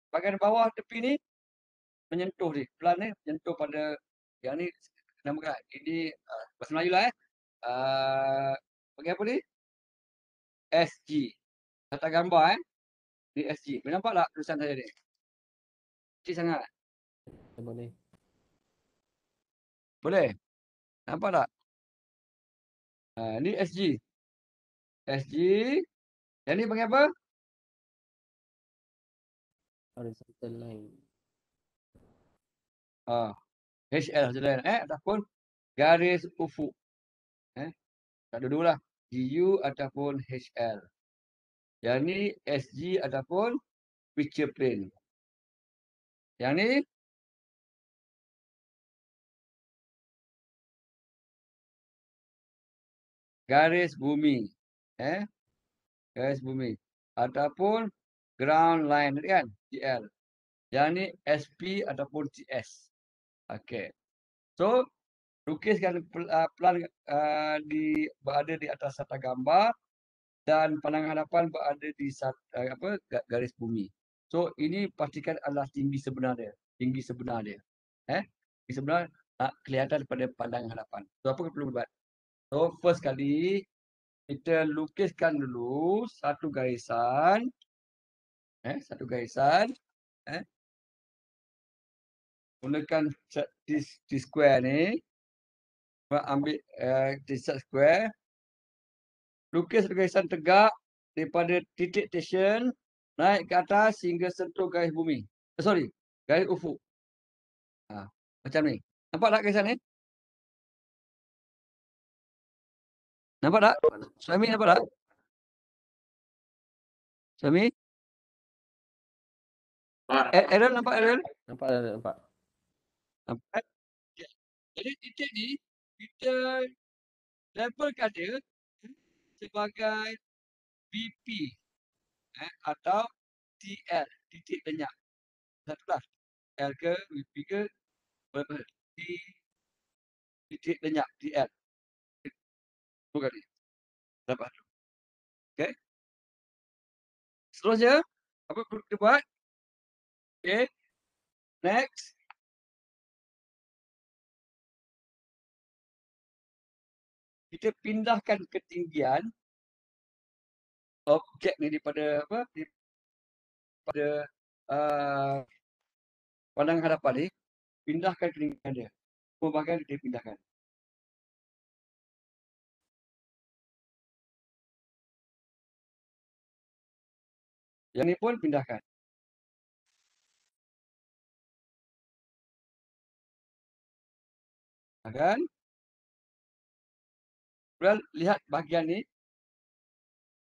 Bahagian bawah tepi ni menyentuh ni, plan ni menyentuh pada yang ni, namakan ini bahasa Melayu lah bagi apa ni? SG. Tata gambar ni SG. Nampak tak tulisan saya ni? Kecil sangat. Boleh. Boleh? Nampak tak? Ni SG. SG. Yang ni panggil apa? Horizontal line. HL saja ataupun garis ufuk. Tak ada dua lah. GU ataupun HL. Yang ni SG ataupun picture plane. Yang ni garis bumi. Garis bumi. Ataupun ground line kan? GL. Yang ni SP ataupun TS. Okey. So, lukiskan plan berada di atas sata gambar dan pandangan hadapan berada di garis bumi. So, ini pastikan adalah tinggi sebenar dia. Tinggi sebenar dia. Tinggi sebenar kelihatan pada pandangan hadapan. So, apa yang perlu buat? So, first kali kita lukiskan dulu satu garisan. Satu garisan. Gunakan T-square ni. Ambil T-set square. Lukis satu garisan tegak daripada titik stesen naik ke atas hingga sentuh garis bumi. Garis ufuk. Macam ni. Nampak tak garisan ni? Nampak tak? Suami nampak tak? Suami? Errol nampak Errol? Nampak, nampak. Nampak? Ya. Jadi titik ni kita labelkan dia sebagai BP atau TL, titik lenyap. Satulah. L ke, BP ke, T, titik lenyap, TL. Bukan ni. Dapat. Okey. Seterusnya, apa perlu kita buat? Okey. Next. Kita pindahkan ketinggian objek ni daripada apa? Daripada pandangan hadapan ni, pindahkan ketinggian dia. Semua bahagian kita pindahkan. Yang ni pun pindahkan. Kan? Kemudian lihat bahagian ni.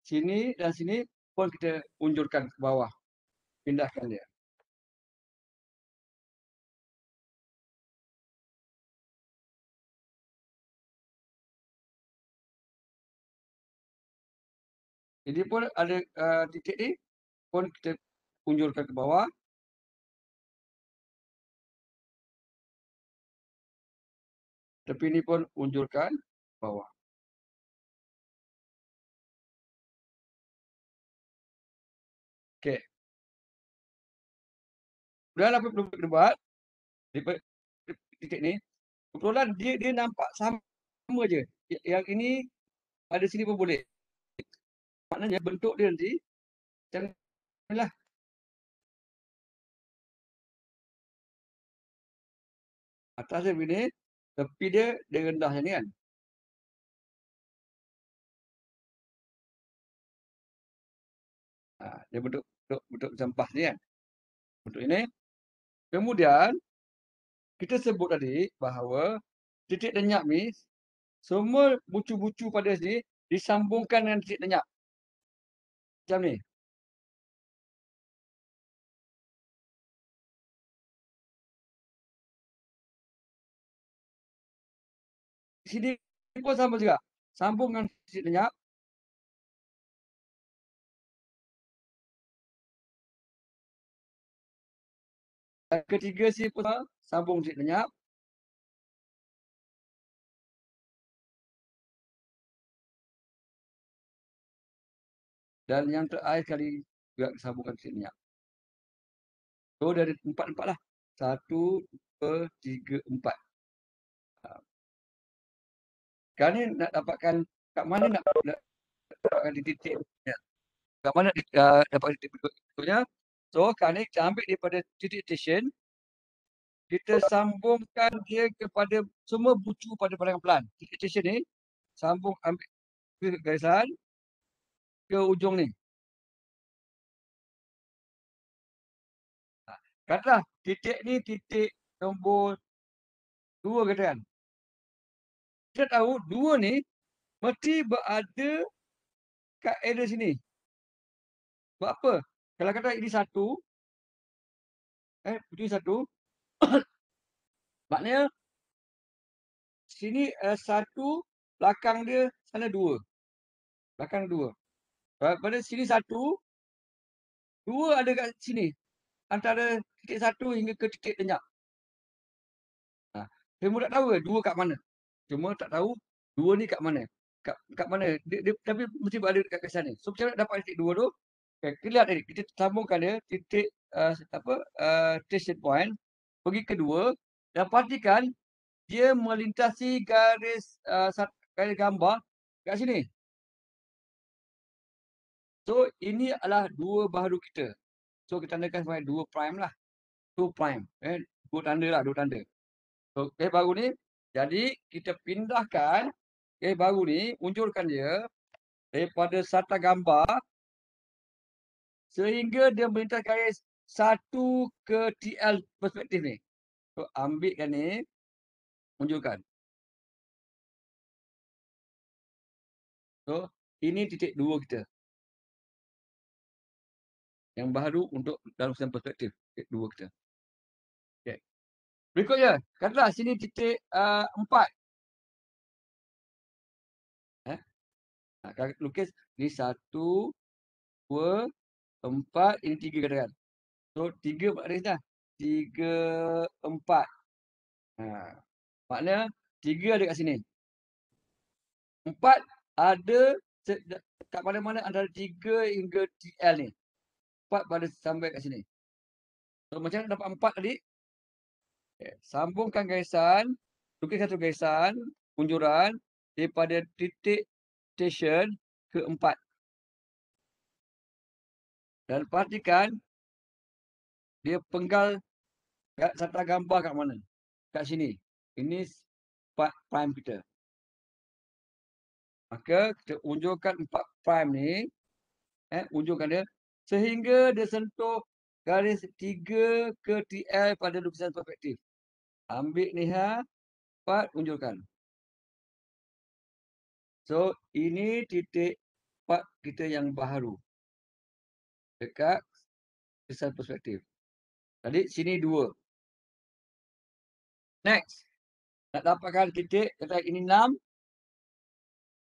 Sini dan sini pun kita unjurkan ke bawah. Pindahkan dia. Jadi pun ada titik ni pun kita unjurkan ke bawah. Tepi ni pun unjurkan ke bawah. Okey. Kemudian apa perlu kita buat? Di titik ni, kebetulan dia nampak sama je. Yang ini ada sini pun boleh. Maknanya bentuk dia nanti macam inilah. Atas dia begini, tepi dia rendah macam ni kan. Dia bentuk macam pas ni kan. Bentuk ini. Kemudian kita sebut tadi bahawa titik lenyap ni semua bucu-bucu pada sini disambungkan dengan titik lenyap. Macam ni. Sini pun sama juga. Sambung dengan titik lenyap. Dan ketiga sini pun sama, sambung titik lenyap. Dan yang terakhir kali juga sambungkan titik lenyap. So dari 4 lah. 1, 2, 3, 4. Sekarang ni nak dapatkan kat mana nak dapatkan titik ya. Kat mana dapat titik berikutnya. So sekarang ni kita ambil daripada titik station. Kita sambungkan dia kepada semua bucu pada barangan pelan. Titik station ni sambung ambil ke garisan ke ujung ni. Katalah titik ni titik nombor 2 kata kan. Kita tahu 2 ni mesti berada kat area sini. Sebab apa? Kalau kata ini 1, ini 1, maknanya sini 1, belakang dia sana 2. Belakang 2. Pada sini 1, 2 ada kat sini. Antara titik 1 hingga ke titik lenyap. Semua tak tahu ke 2 kat mana? Cuma tak tahu 2 ni kat mana. Kat mana? Dia tapi mesti berada dekat garisan ni. So macam mana dapat titik 2 tu? Okay, kita lihat tadi. Kita sambungkan dia titik station point. Pergi ke 2. Dan pastikan dia melintasi garis gambar kat sini. So ini adalah 2 baharu kita. So kita tandakan sebagai 2 prime lah. 2 prime. 2 tanda lah, 2 tanda. So baru ni. Jadi kita pindahkan baru ni, unjurkan dia daripada sata gambar sehingga dia melintas garis 1 ke TL perspektif ni. So ambilkan ni, unjurkan. So, ini titik 2 kita. Yang baru untuk dalam sistem perspektif. Titik 2 kita. Okay. Berikutnya, katalah sini titik 4. Lukis ni 1, 2, 4, ini 3 katakan. So, 3 baris dah. 3, 4. Maknanya 3 ada kat sini. 4 ada kat mana-mana antara 3 hingga TL ni. 4 pada sampai kat sini. So, macam mana dapat 4 tadi? Okay. Sambungkan garisan. Lukis satu garisan. Unjuran. Daripada titik station ke 4. Dan perhatikan. Dia penggal serta gambar kat mana? Kat sini. Ini part prime kita. Maka kita unjurkan 4 prime ni. Unjurkan dia. Sehingga dia sentuh garis 3 ke TL pada lukisan perspektif. Ambil ni 4, unjurkan. So, ini titik 4 kita yang baru. Dekat lukisan perspektif. Tadi sini 2. Next. Nak dapatkan titik, kata ini 6.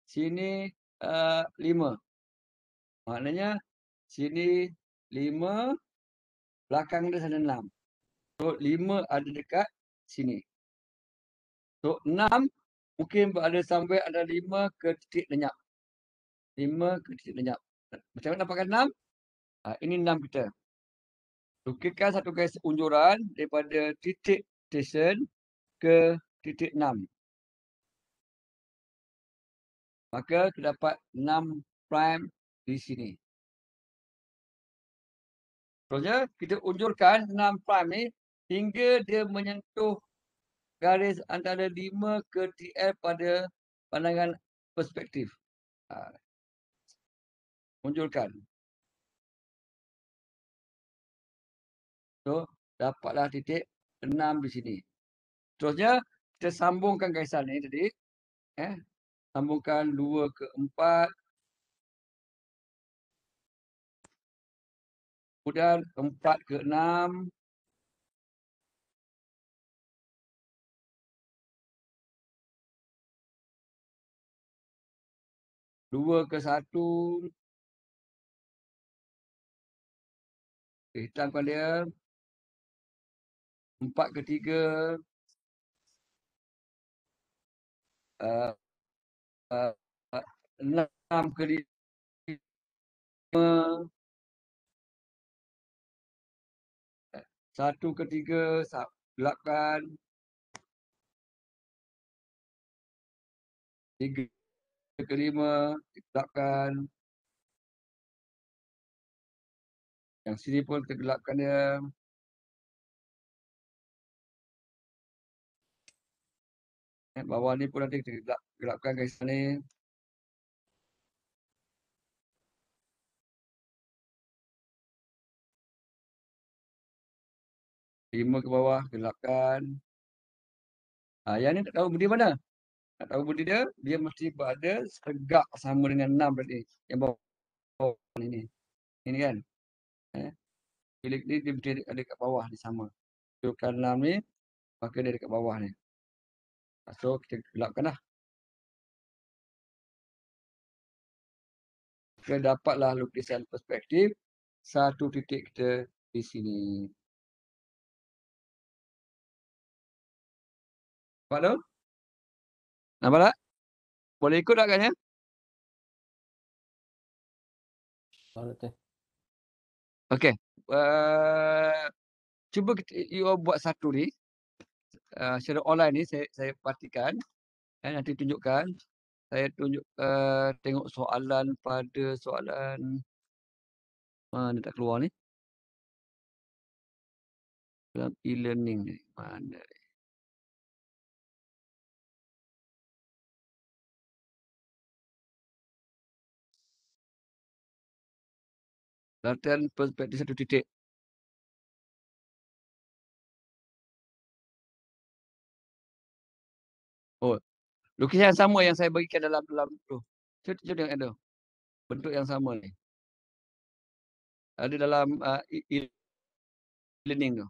Sini 5. Maknanya sini 5, belakang dia sana 6. So 5 ada dekat sini. So 6 mungkin ada sampai ada 5 ke titik lenyap. 5 ke titik lenyap. Macam mana dapatkan 6? Ini 6 kita. Lukiskan satu garis unjuran daripada titik station ke titik 6. Maka terdapat 6 prime di sini. Terusnya kita unjurkan 6 prime ni hingga dia menyentuh garis antara 5 ke TL pada pandangan perspektif. Unjurkan. So, dapatlah titik 6 di sini. Terusnya kita sambungkan garisan ni tadi. Sambungkan 2 ke 4. Kemudian 4 ke 6. Dua ke 1. Hitamkan dia. 4 ke 3. 6 ke 5. 1 ke 3. Gelapkan. 3 ke 5. Gelapkan. Yang sini pun kita gelapkan dia. Bawah ni pun nanti kita gelapkan garisan ni. Lima ke bawah, gelapkan. Yang ni tak tahu budi mana. Tak tahu budi dia, dia mesti berada segak sama dengan 6 tadi. Yang bawah ni. Ini kan. Bilik ni dia mesti ada kat bawah ni sama. Tunjukkan 6 ni, maka dia dekat bawah ni. So, kita gelapkan lah. Kita dapatlah lukisan perspektif. Satu titik kita di sini. Nampak tu? Nampak tak? Boleh ikut tak katnya? Okey. Cuba you buat satu ni. Secara online ni saya pastikan. Nanti tunjukkan. Saya tunjuk tengok soalan pada soalan mana tak keluar ni. Dalam e-learning ni. Mana ni? Latihan perspektif satu titik. Oh, lukisan yang sama yang saya bagikan dalam tu. Cuba tengok yang tu. Bentuk yang sama ni. Ada dalam e-learning tu.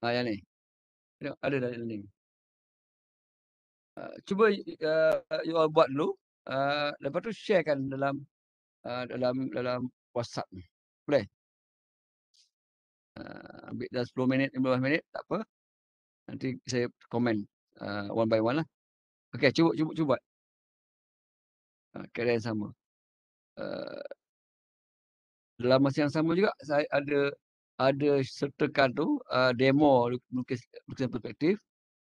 Yang ni. Tengok, ada dalam e-learning. Cuba you all buat dulu. Lepas tu sharekan dalam WhatsApp ni. Boleh? Ambil dah 10 minit, 15 minit, tak apa. Nanti saya komen one by one lah. Okey, cuba buat. Keadaan yang sama. Dalam masa yang sama juga saya ada sertakan tu demo lukisan perspektif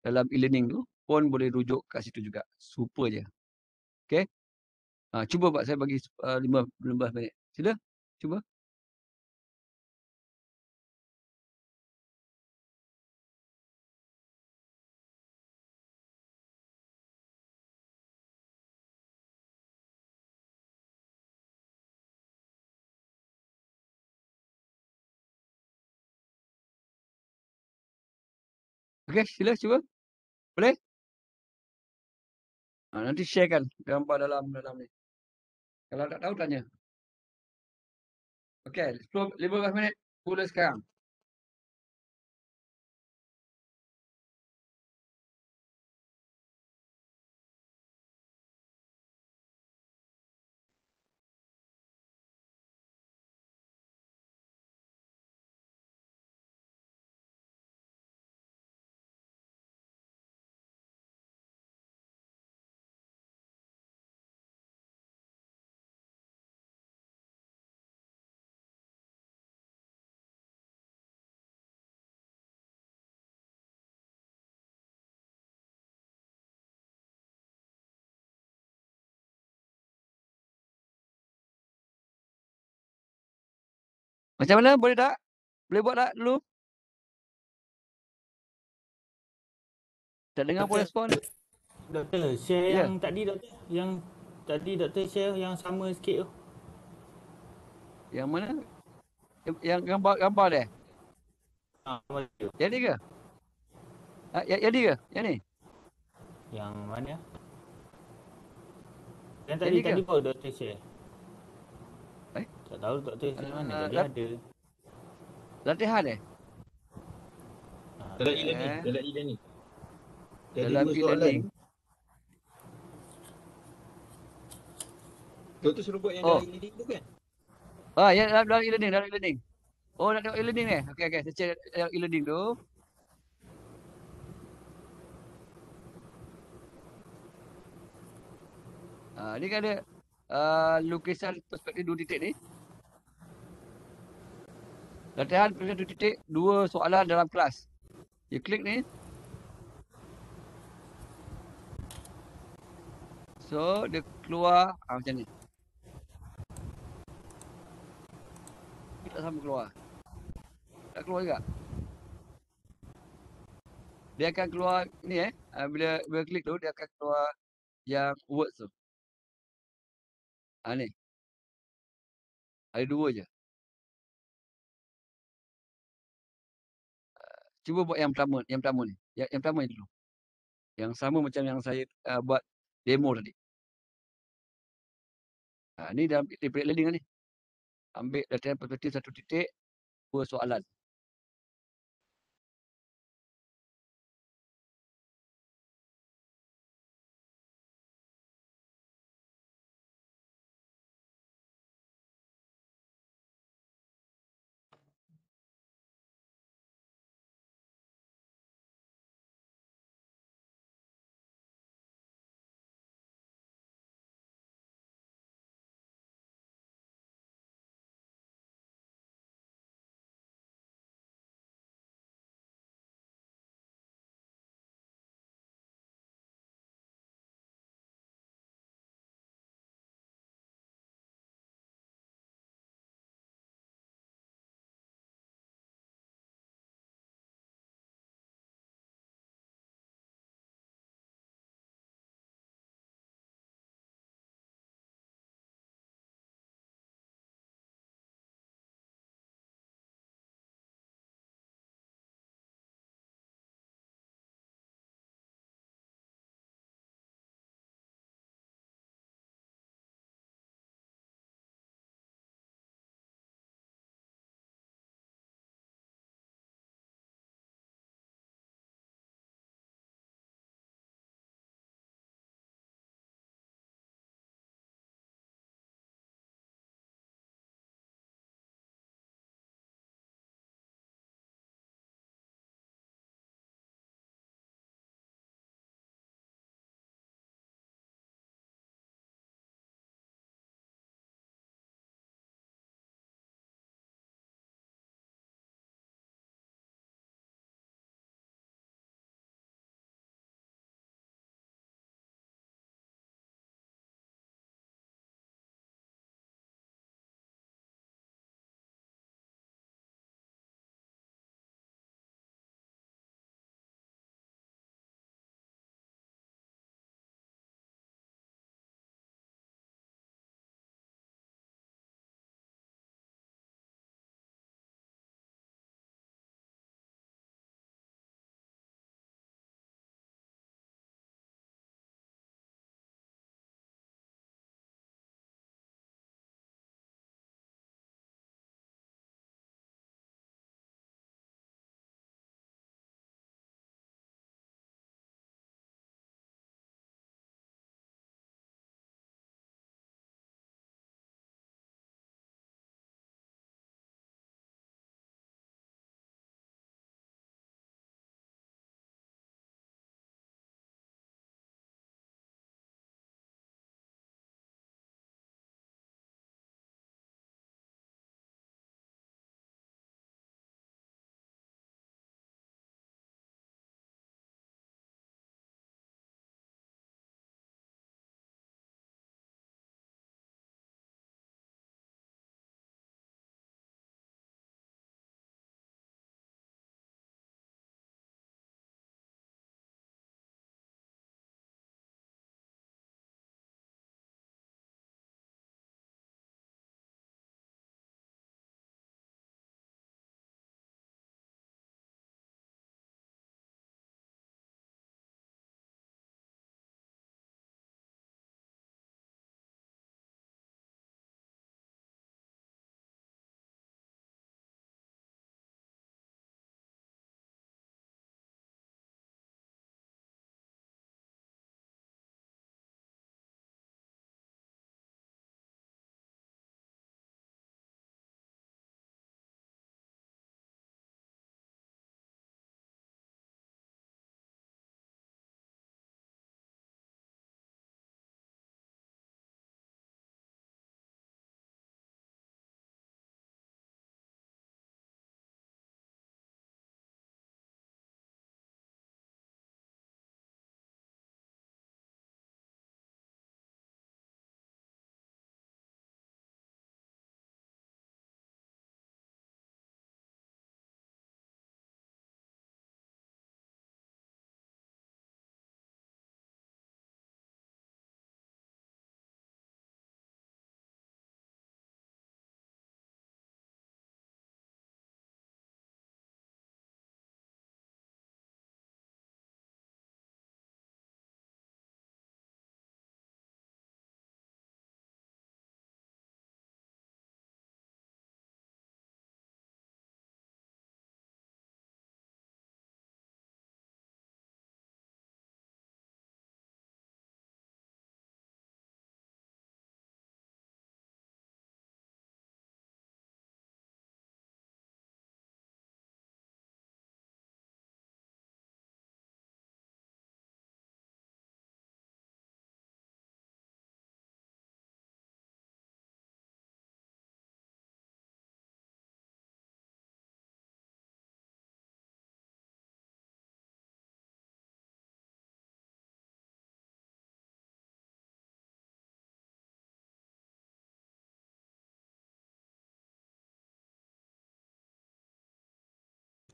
dalam e-learning tu pun boleh rujuk kat situ juga. Super je. Okey. Cuba buat, saya bagi 15 minit. Sila. Cuba. Okey, sila cuba. Boleh? Nanti sharekan gambar dalam ni. Kalau tak tahu tanya. Okey, 15 minit. Mula sekarang. Macam mana? Boleh tak? Boleh buat tak dulu? Tak dengar pun respon. Doktor, share Ya. yang tadi doktor. Yang tadi doktor share yang sama sikit tu. Yang mana? Yang gambar dia? Mana tu? Yang ni ke? Yang ni ke? Yang ni? Yang mana? Yang Yang ni ke? tadi baru doktor share. Eh? Tak tahu doktor share mana. Jadi ada. Latihan Dalam e-learning. Eh. Dalam e-learning. Dia ada dalam 2 soalan. e-learning. Doktor suruh buat yang Oh. dalam e-learning tu kan? Yang dalam e-learning. Oh, nak tengok e-learning ni? Okey, saya cek dalam e-learning tu. Ni kan ada lukisan perspektif 2 titik ni. Latihan perspektif 2 titik, 2 soalan dalam kelas. You klik ni. So, dia keluar macam ni. Tak sama keluar. Tak keluar juga. Dia akan keluar ni bila klik tu dia akan keluar yang words tu. Ni. Ada 2 je. Cuba buat yang pertama ni. Yang pertama ni dulu. Yang sama macam yang saya buat demo tadi. Ni dalam learning ni. Ambil latihan perspektif 1 titik, 2 soalan.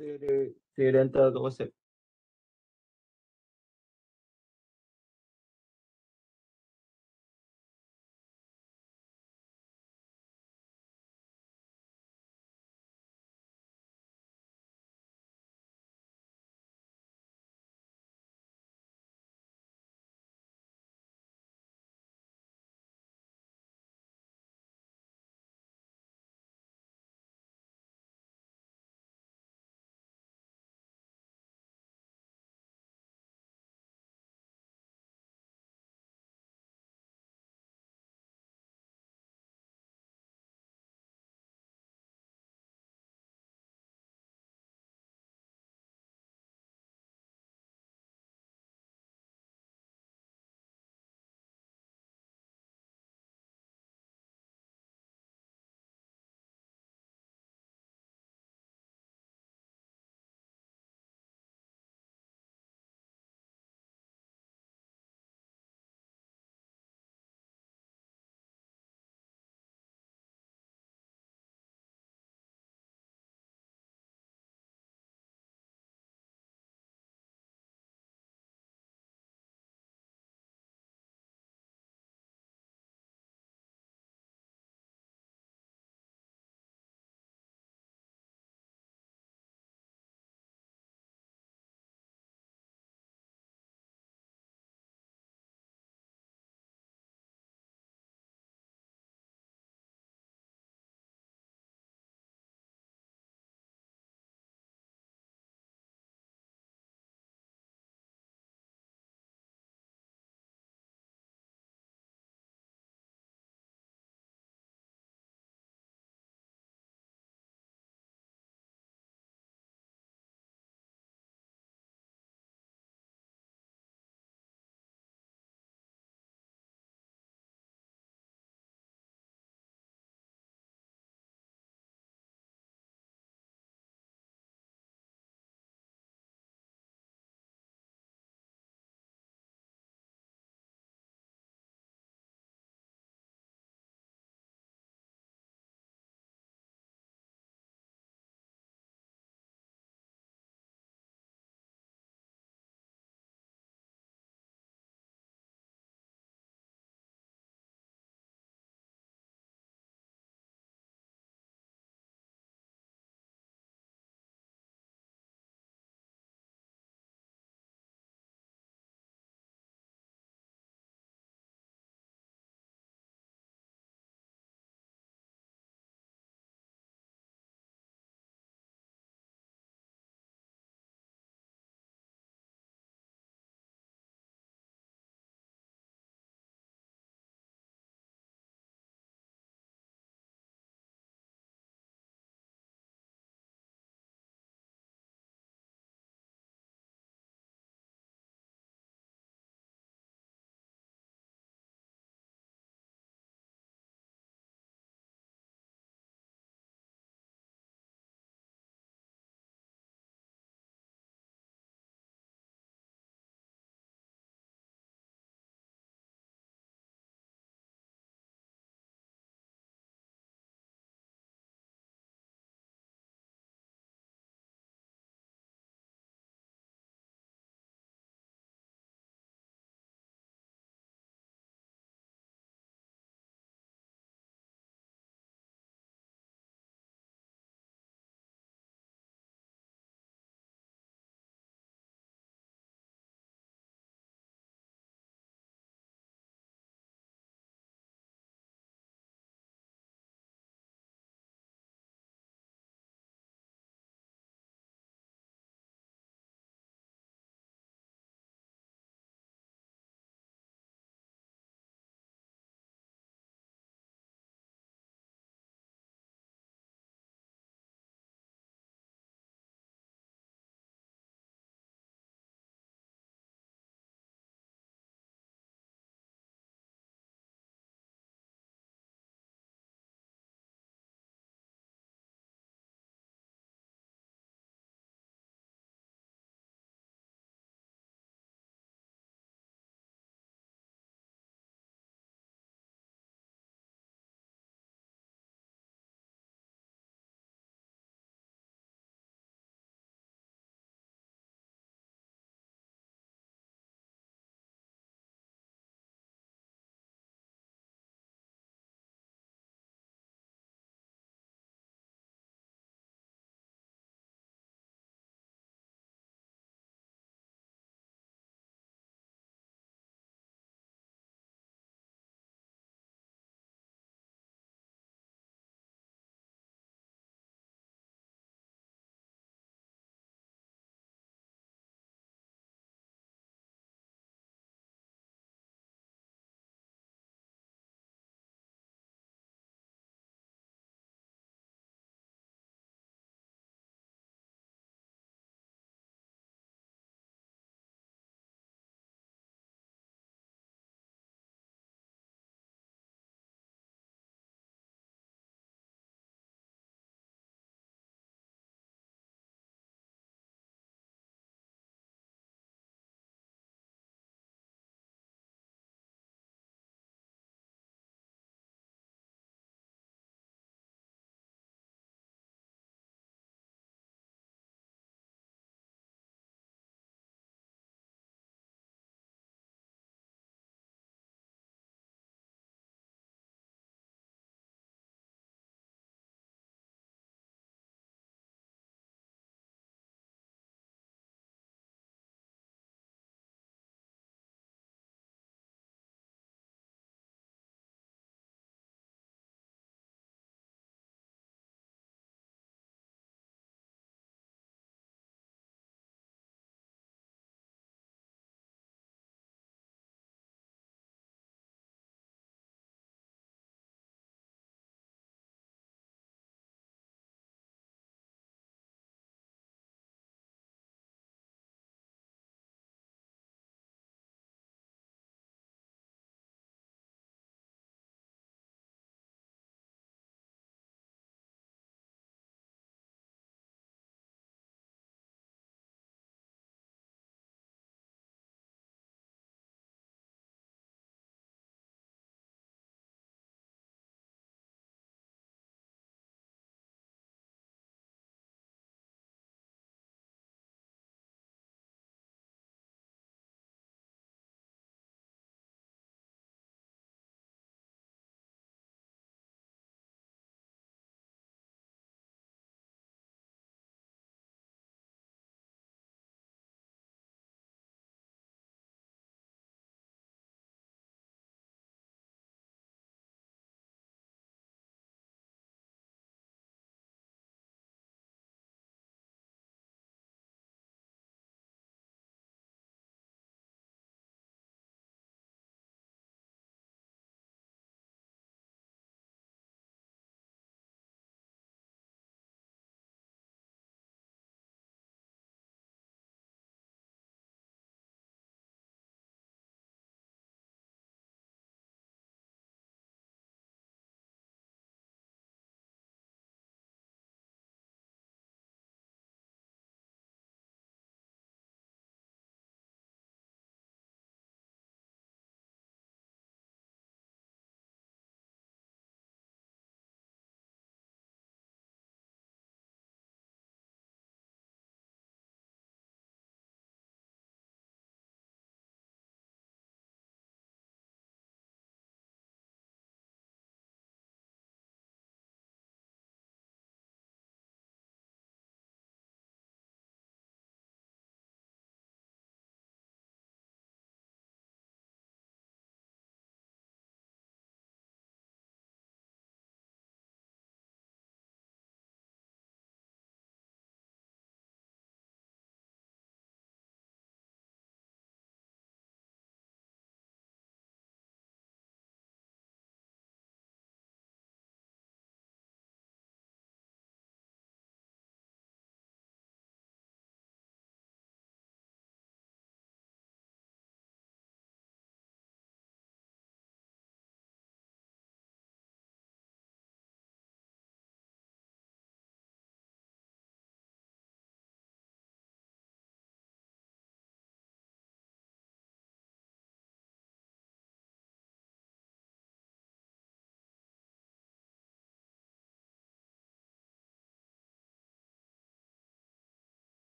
Saya ada hantar kat WhatsApp.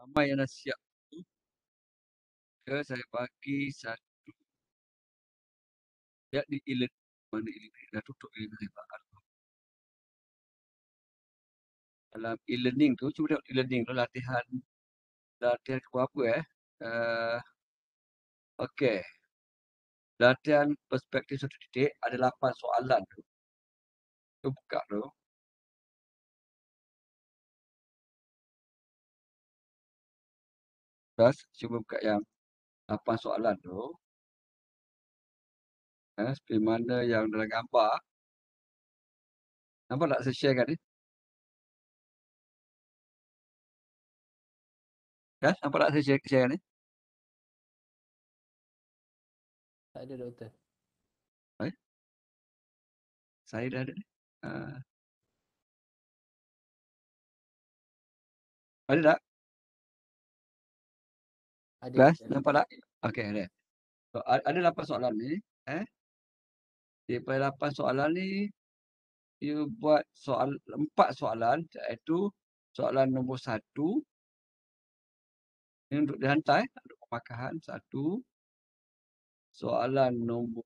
Ramai yang dah siap tu. Saya bagi satu. Lihat di e-learning. Mana e-learning? Dah tutup e-learning. Dalam e-learning tu, cuba tengok e-learning tu latihan apa okey. Latihan perspektif satu titik ada 8 soalan tu. Tu buka tu. Terus cuba buka yang 8 soalan tu. Seperti mana yang dalam gambar. Nampak tak saya share kat ni? Nampak tak saya share kat ni? Tak ada doktor. Saya dah ada ni. Ada tak? Ada. Kelas, nampak tak? Okey, ada. So, ada 8 soalan ni. Daripada 8 soalan ni, you buat 4 soalan, iaitu soalan nombor 1. Ini untuk dihantar, untuk pemakahan 1. Soalan nombor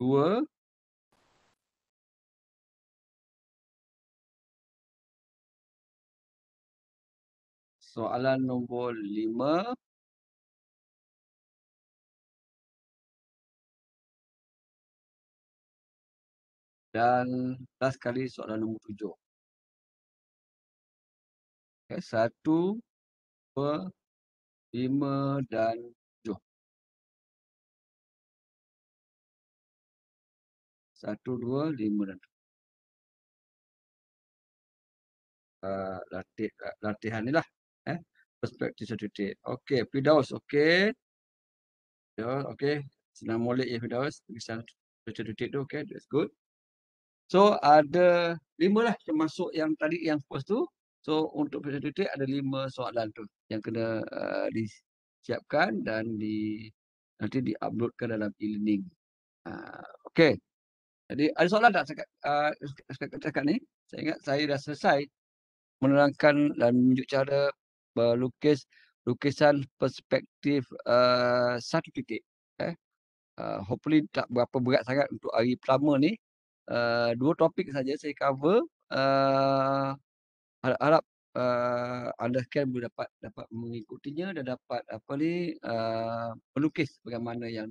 2. Soalan nombor 5. Dan last kali soalan nombor 7. 1, 2, 5 dan 7. 1, 2, 5 dan 7. Latihan ni lah. Perspektif satu titik. Okey, Firdaus. Okey. Okey. Senang molek ya Firdaus. Tulisan satu titik tu. Okey, that's good. So, ada 5 lah termasuk yang tadi yang first tu. So, untuk satu titik ada 5 soalan tu yang kena disiapkan dan nanti di-uploadkan dalam e-learning. Okey. Jadi, ada soalan tak setakat ni? Saya ingat saya dah selesai menerangkan dan menunjuk cara melukis lukisan perspektif satu titik. Hopefully tak berapa berat sangat untuk hari pertama ni. 2 topik saja saya cover. Harap anda sekalian boleh dapat mengikutinya dan dapat melukis bagaimana yang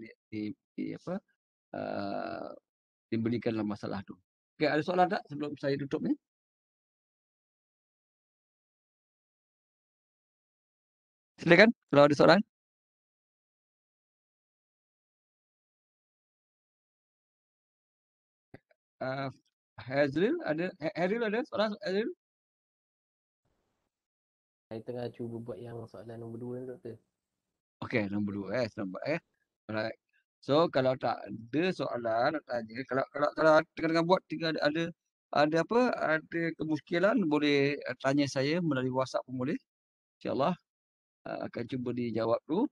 diberikan dalam masalah tu. Okey, ada soalan tak sebelum saya tutup ni? Silakan kalau ada soalan. Hazril ada soalan Hazril? Saya tengah cuba buat yang soalan nombor 2 ni doktor. Okey, nombor 2 nampak Alright. So kalau tak ada soalan nak tanya, kalau tengah buat tinggal ada kemusykilan boleh tanya saya melalui WhatsApp pun boleh. InsyaAllah akan cuba dijawab tu.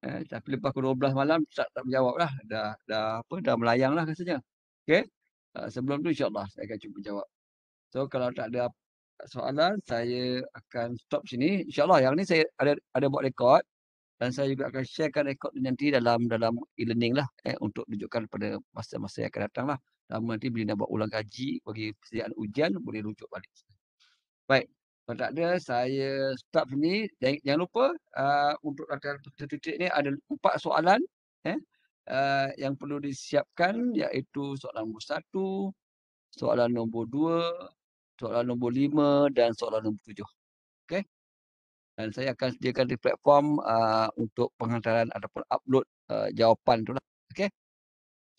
Tapi lepas pukul 12 malam tak menjawab lah. Dah melayang lah rasanya. Okey. Sebelum tu insyaAllah saya akan cuba jawab. So kalau tak ada soalan, saya akan stop sini. InsyaAllah yang ni saya ada buat rekod. Dan saya juga akan sharekan rekod nanti dalam e-learning lah. Untuk tunjukkan pada masa-masa yang akan datang lah. Dan nanti bila nak buat ulang kaji, bagi persediaan ujian, boleh rujuk balik. Baik. Kalau tak ada, saya stop sini. Jangan lupa untuk latihan satu titik ni ada 4 soalan yang perlu disiapkan, iaitu soalan nombor 1, soalan nombor 2, soalan nombor 5 dan soalan nombor 7. Okey. Dan saya akan sediakan di platform untuk penghantaran ataupun upload jawapan tu lah. Okey.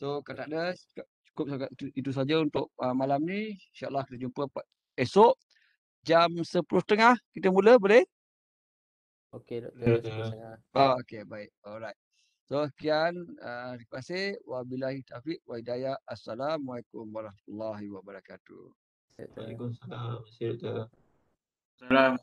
So kalau tak ada, cukup itu saja untuk malam ni. InsyaAllah kita jumpa esok jam 10.30 kita mula, boleh? Okey doktor, 10.30. Okey, baik. Alright. So sekian, terima kasih. Wabillahi taufiq wa hidayah. Assalamualaikum warahmatullahi wabarakatuh. Waalaikumsalam. Terima kasih, Doktor. Salam.